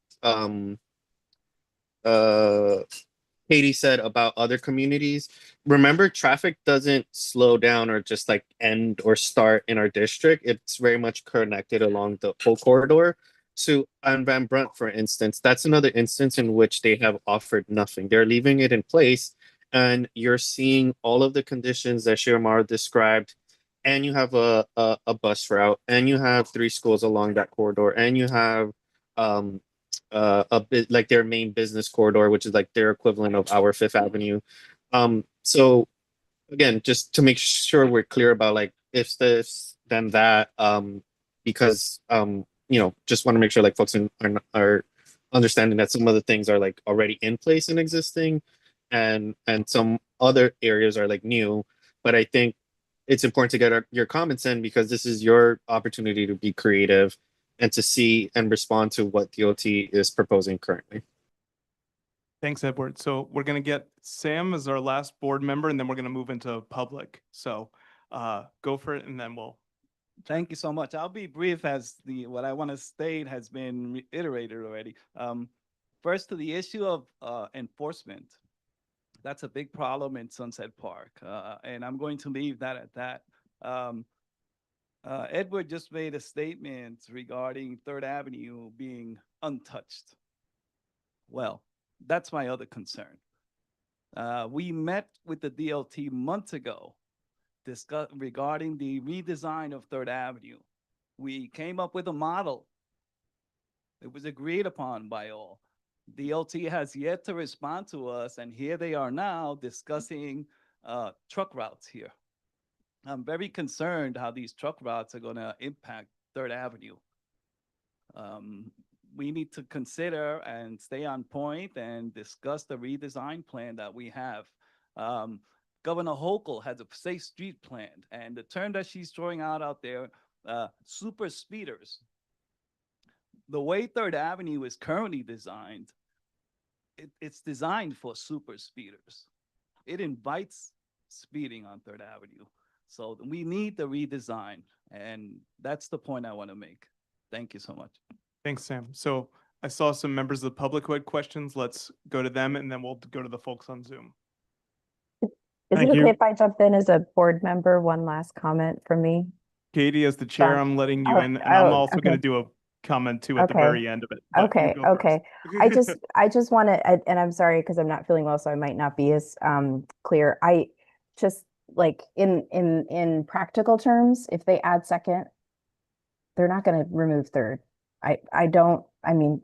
Katie said about other communities. Remember, traffic doesn't slow down or just like end or start in our district. It's very much connected along the whole corridor. So on Van Brunt, for instance, that's another instance in which they have offered nothing. They're leaving it in place, and you're seeing all of the conditions that Shirmar described, and you have a bus route, and you have 3 schools along that corridor, and you have a bit like their main business corridor, which is like their equivalent of our Fifth Avenue. So again, just to make sure we're clear about like if this, then that, because just want to make sure like folks are understanding that some of the things are like already in place and existing, and some other areas are like new. But I think it's important to get your comments in because this is your opportunity to be creative and to see and respond to what DOT is proposing currently.
Thanks, Edward. So we're going to get Sam as our last board member, and then we're going to move into public. So go for it, and then we'll.
Thank you so much. I'll be brief as what I want to state has been reiterated already. First, to the issue of enforcement. That's a big problem in Sunset Park, and I'm going to leave that at that. Edward just made a statement regarding Third Avenue being untouched. Well, that's my other concern. We met with the DLT months ago regarding the redesign of Third Avenue. We came up with a model. It was agreed upon by all. DLT has yet to respond to us, and here they are now discussing truck routes here. I'm very concerned how these truck routes are going to impact Third Avenue. We need to consider and stay on point and discuss the redesign plan that we have. Governor Hochul has a safe street plan, and the term that she's throwing out there, super speeders. The way Third Avenue is currently designed, it's designed for super speeders. It invites speeding on Third Avenue. So we need the redesign, and that's the point I want to make. Thank you so much.
Thanks, Sam. So I saw some members of the public who had questions. Let's go to them, and then we'll go to the folks on Zoom.
Is
Thank
it okay
you.
if I jump in as a board member? One last comment from me.
Katie, as the chair,
Sorry.
I'm letting you
Oh,
in, and I'm
oh,
also going to
okay.
do a comment too at the
Okay.
very end of it. But you
Okay,
go first.
okay. I just want to, and I'm sorry because I'm not feeling well, so I might not be as clear. I just like in practical terms, if they add second, they're not going to remove third. I mean,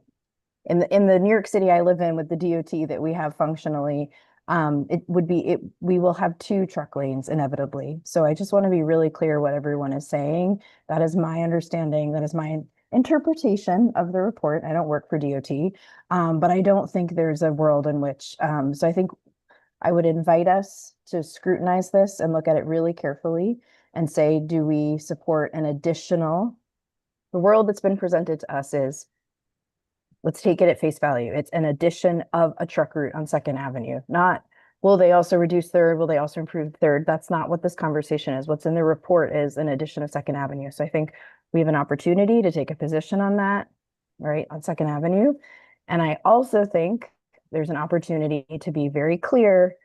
in the New York City I live in with the DOT that we have functionally, we will have 2 truck lanes inevitably. So I just want to be really clear what everyone is saying. That is my understanding. That is my interpretation of the report. I don't work for DOT, but I don't think there's a world in which, so I think I would invite us to scrutinize this and look at it really carefully and say, do we support an additional, the world that's been presented to us is, let's take it at face value. It's an addition of a truck route on Second Avenue, not, will they also reduce third? Will they also improve third? That's not what this conversation is. What's in the report is an addition of Second Avenue. So I think we have an opportunity to take a position on that, right, on Second Avenue. And I also think there's an opportunity to be very clear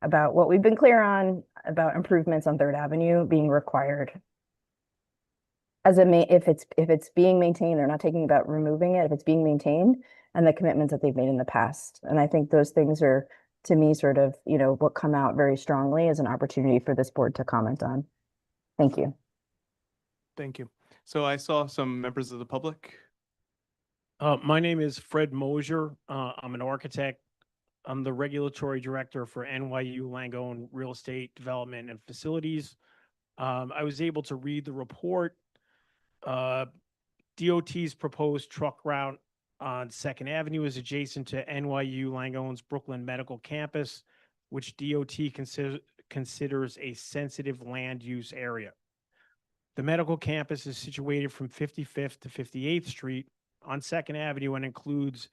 about what we've been clear on about improvements on Third Avenue being required. As if it's being maintained, they're not talking about removing it, if it's being maintained, and the commitments that they've made in the past. And I think those things are, to me, sort of, what come out very strongly as an opportunity for this board to comment on. Thank you.
Thank you. So I saw some members of the public.
My name is Fred Mosier. I'm an architect. I'm the regulatory director for NYU Langone Real Estate Development and Facilities. I was able to read the report. DOT's proposed truck route on Second Avenue is adjacent to NYU Langone's Brooklyn Medical Campus, which DOT considers a sensitive land use area. The medical campus is situated from 55th to 58th Street on Second Avenue and includes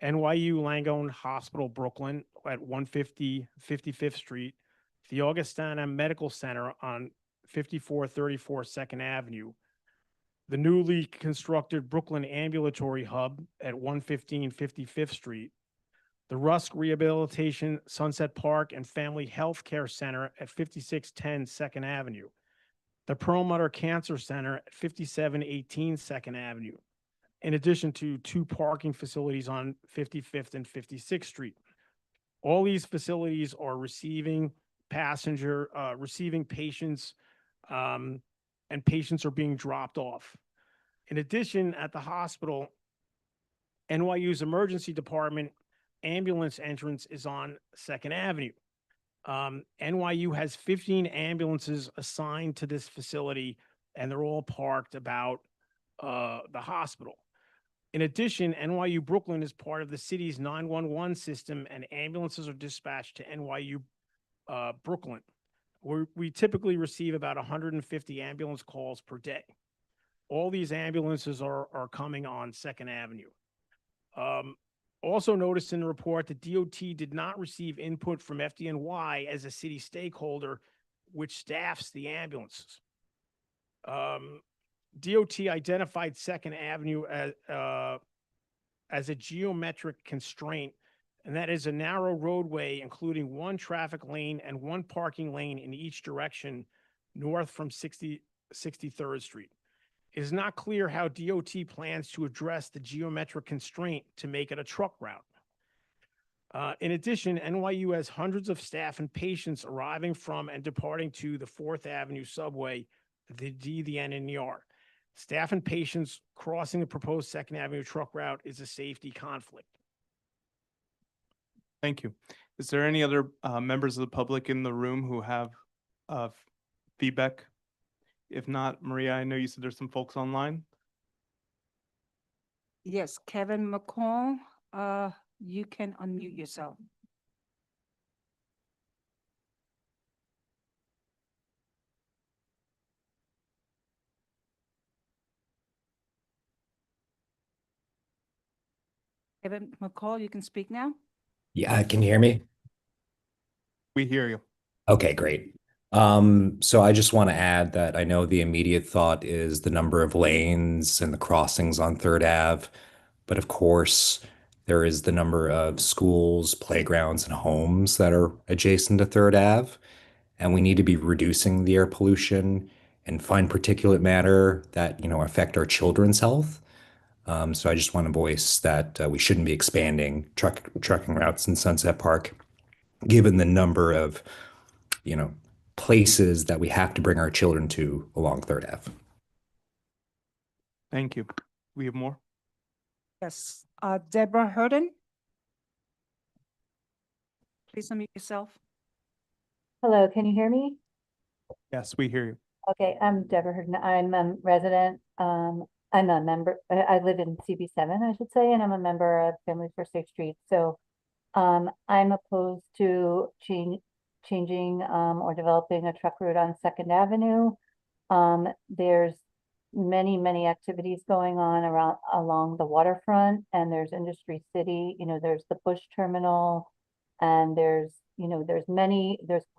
NYU Langone Hospital Brooklyn at 150 55th Street, the Augustana Medical Center on 5434 Second Avenue, the newly constructed Brooklyn Ambulatory Hub at 115 55th Street, the Rusk Rehabilitation Sunset Park and Family Health Care Center at 5610 Second Avenue, the Perlmutter Cancer Center at 5718 Second Avenue, in addition to 2 parking facilities on 55th and 56th Street. All these facilities are receiving patients, and patients are being dropped off. In addition, at the hospital, NYU's emergency department ambulance entrance is on Second Avenue. NYU has 15 ambulances assigned to this facility, and they're all parked about the hospital. In addition, NYU Brooklyn is part of the city's 911 system, and ambulances are dispatched to NYU Brooklyn. We typically receive about 150 ambulance calls per day. All these ambulances are coming on Second Avenue. Also noticed in the report that DOT did not receive input from FDNY as a city stakeholder, which staffs the ambulances. DOT identified Second Avenue as a geometric constraint, and that is a narrow roadway including 1 traffic lane and 1 parking lane in each direction north from 63rd Street. It is not clear how DOT plans to address the geometric constraint to make it a truck route. In addition, NYU has hundreds of staff and patients arriving from and departing to the 4th Avenue subway, the D, the N, and the R. Staff and patients crossing the proposed 2nd Avenue truck route is a safety conflict.
Thank you. Is there any other members of the public in the room who have feedback? If not, Maria, I know you said there's some folks online.
Yes, Kevin McCall, you can unmute yourself. Kevin McCall, you can speak now.
Yeah, can you hear me?
We hear you.
Okay, great. So I just want to add that I know the immediate thought is the number of lanes and the crossings on Third Ave, but of course, there is the number of schools, playgrounds, and homes that are adjacent to Third Ave, and we need to be reducing the air pollution and fine particulate matter that, affect our children's health. So I just want to voice that we shouldn't be expanding trucking routes in Sunset Park, given the number of, places that we have to bring our children to along Third Ave.
Thank you. We have more?
Yes, Deborah Hurden. Please unmute yourself.
Hello, can you hear me?
Yes, we hear you.
Okay, I'm Deborah Hurden. I'm a resident. I'm a member. I live in CB7, I should say, and I'm a member of Families for Safe Streets. So I'm opposed to changing or developing a truck route on 2nd Avenue. There's many activities going on along the waterfront, and there's Industry City, there's the Bush Terminal, and there's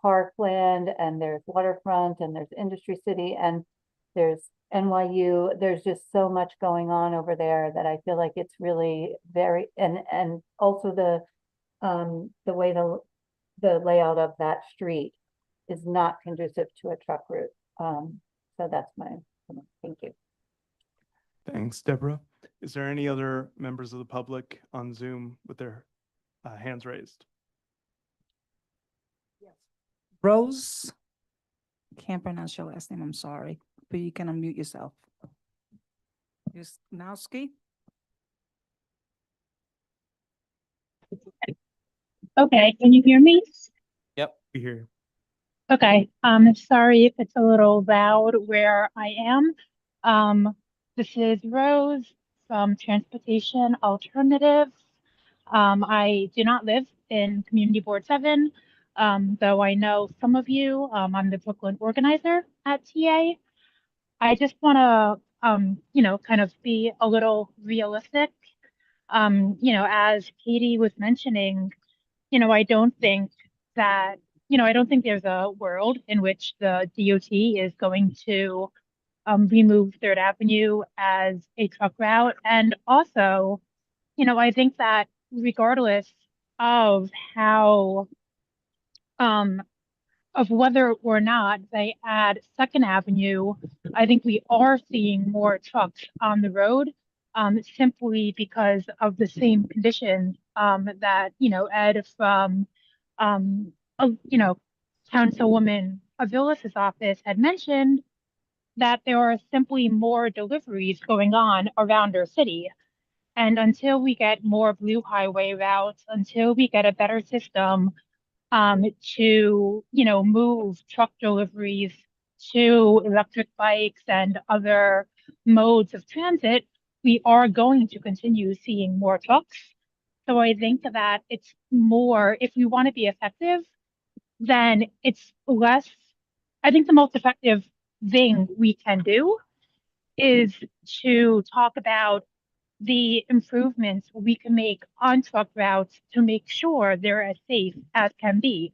Parkland, and there's waterfront, and there's Industry City, and there's NYU. There's just so much going on over there that I feel like it's really very, and also the way the layout of that street is not conducive to a truck route. So that's my, thank you.
Thanks, Deborah. Is there any other members of the public on Zoom with their hands raised?
Rose, can't pronounce your last name, I'm sorry, but you can unmute yourself. Jusnowski?
Okay, can you hear me?
Yep.
We hear you.
Okay, sorry if it's a little loud where I am. This is Rose from Transportation Alternatives. I do not live in Community Board 7, though I know some of you. I'm the Brooklyn organizer at TA. I just want to, kind of be a little realistic. As Katie was mentioning, I don't think that, I don't think there's a world in which the DOT is going to remove Third Avenue as a truck route. And also, I think that regardless of how, of whether or not they add 2nd Avenue, I think we are seeing more trucks on the road simply because of the same conditions that, Ed from, Councilwoman Avilas's office had mentioned, that there are simply more deliveries going on around our city. And until we get more blue highway routes, until we get a better system to, move truck deliveries to electric bikes and other modes of transit, we are going to continue seeing more trucks. So I think that it's more, if we want to be effective, then it's less, I think the most effective thing we can do is to talk about the improvements we can make on truck routes to make sure they're as safe as can be,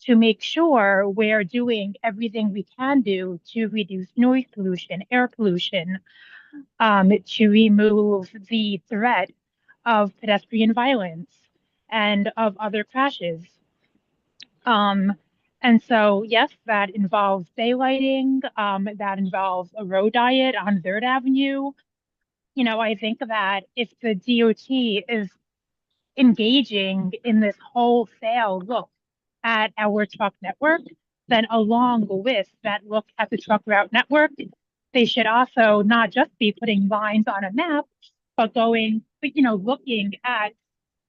to make sure we're doing everything we can do to reduce noise pollution, air pollution, to remove the threat of pedestrian violence and of other crashes. And so, yes, that involves daylighting, that involves a road diet on 3rd Avenue. I think that if the DOT is engaging in this wholesale look at our truck network, then along with that look at the truck route network, they should also not just be putting lines on a map, but looking at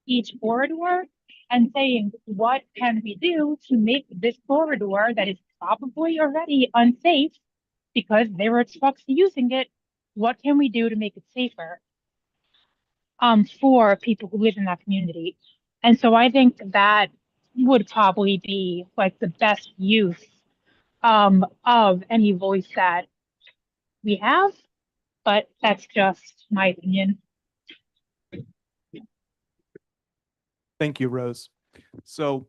each corridor and saying, what can we do to make this corridor that is probably already unsafe because there are trucks using it, what can we do to make it safer for people who live in that community? And so I think that would probably be like the best use of any voice that we have, but that's just my opinion.
Thank you, Rose. So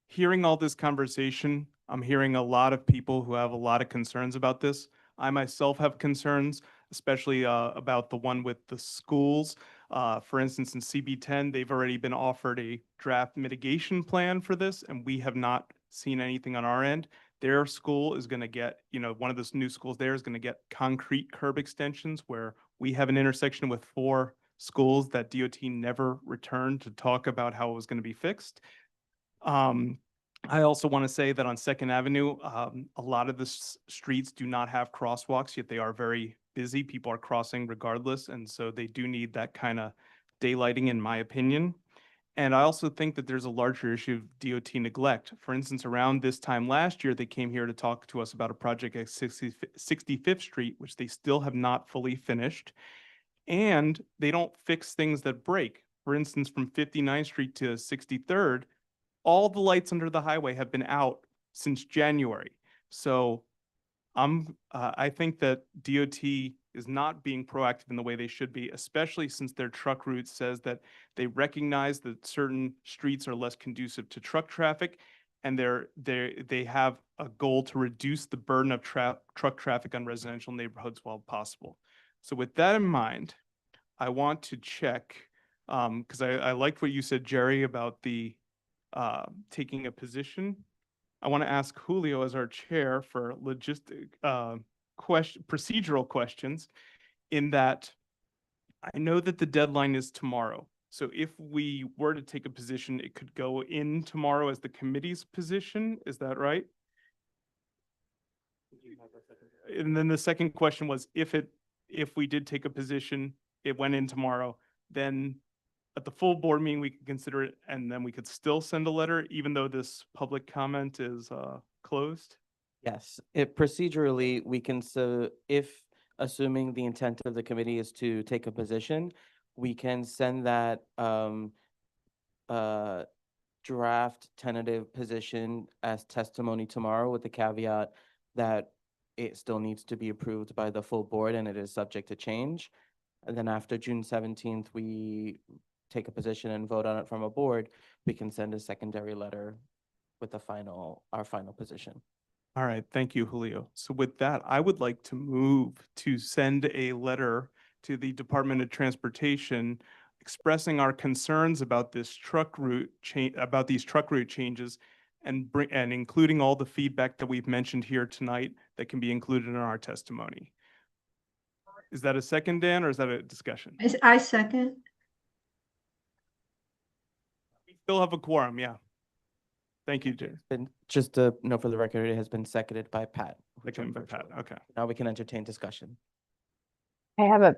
hearing all this conversation, I'm hearing a lot of people who have a lot of concerns about this. I myself have concerns, especially about the one with the schools. For instance, in CB10, they've already been offered a draft mitigation plan for this, and we have not seen anything on our end. Their school is going to get, one of those new schools there is going to get concrete curb extensions where we have an intersection with 4 schools that DOT never returned to talk about how it was going to be fixed. I also want to say that on Second Avenue, a lot of the streets do not have crosswalks, yet they are very busy. People are crossing regardless, and so they do need that kind of daylighting, in my opinion. And I also think that there's a larger issue of DOT neglect. For instance, around this time last year, they came here to talk to us about a project at 65th Street, which they still have not fully finished. And they don't fix things that break. For instance, from 59th Street to 63rd, all the lights under the highway have been out since January. So I think that DOT is not being proactive in the way they should be, especially since their truck route says that they recognize that certain streets are less conducive to truck traffic, and they have a goal to reduce the burden of truck traffic on residential neighborhoods while possible. So with that in mind, I want to check, because I liked what you said, Jerry, about the taking a position. I want to ask Julio as our chair for procedural questions, in that I know that the deadline is tomorrow. So if we were to take a position, it could go in tomorrow as the committee's position. Is that right? And then the second question was, if we did take a position, it went in tomorrow, then at the full board meeting, we could consider it, and then we could still send a letter, even though this public comment is closed?
Yes, procedurally, we can, if assuming the intent of the committee is to take a position, we can send that draft tentative position as testimony tomorrow, with the caveat that it still needs to be approved by the full board and it is subject to change. And then after June 17th, we take a position and vote on it from a board, we can send a secondary letter with our final position.
All right, thank you, Julio. So with that, I would like to move to send a letter to the Department of Transportation expressing our concerns about this truck route these truck route changes, and including all the feedback that we've mentioned here tonight that can be included in our testimony. Is that a second, Dan, or is that a discussion?
I second.
We still have a quorum, yeah. Thank you, Jay.
And just to note for the record, it has been seconded by Pat.
Seconded by Pat, okay.
Now we can entertain discussion.
I have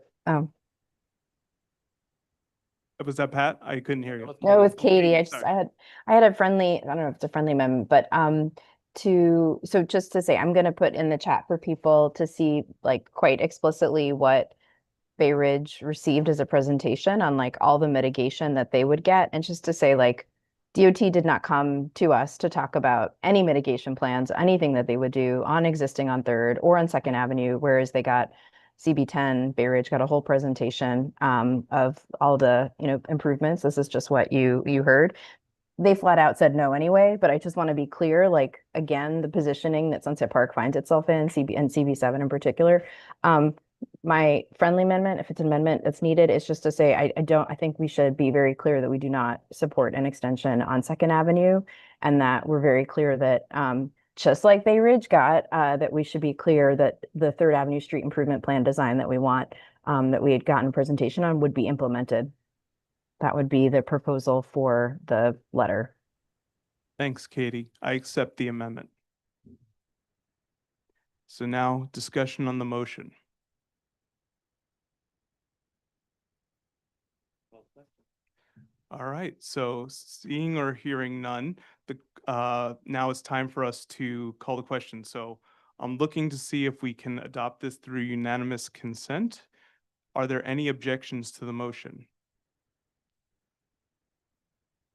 Was that Pat? I couldn't hear you.
No, it was Katie. I
Sorry.
had a friendly, I don't know if it's a friendly amendment, but so just to say, I'm going to put in the chat for people to see like quite explicitly what Bay Ridge received as a presentation on like all the mitigation that they would get. And just to say, like, DOT did not come to us to talk about any mitigation plans, anything that they would do on existing on 3rd or on 2nd Avenue, whereas they got CB10, Bay Ridge got a whole presentation of all the improvements. This is just what you heard. They flat out said no anyway, but I just want to be clear, like, again, the positioning that Sunset Park finds itself in, CB7 in particular. My friendly amendment, if it's an amendment that's needed, is just to say, I think we should be very clear that we do not support an extension on 2nd Avenue, and that we're very clear that just like Bay Ridge got, that we should be clear that the 3rd Avenue street improvement plan design that we want, that we had gotten a presentation on, would be implemented. that would be the proposal for the letter.
Thanks, Katie. I accept the amendment. So now discussion on the motion. All right, so seeing or hearing none, now it's time for us to call the question. So I'm looking to see if we can adopt this through unanimous consent. Are there any objections to the motion?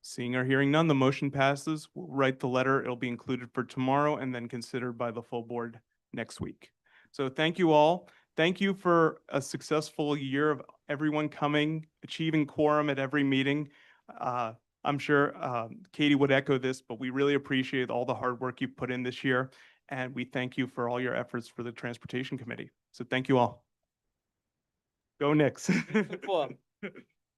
Seeing or hearing none, the motion passes. We'll write the letter. It'll be included for tomorrow and then considered by the full board next week. So thank you all. Thank you for a successful year of everyone coming, achieving quorum at every meeting. I'm sure Katie would echo this, but we really appreciate all the hard work you've put in this year. And we thank you for all your efforts for the Transportation Committee. So thank you all. Go Knicks.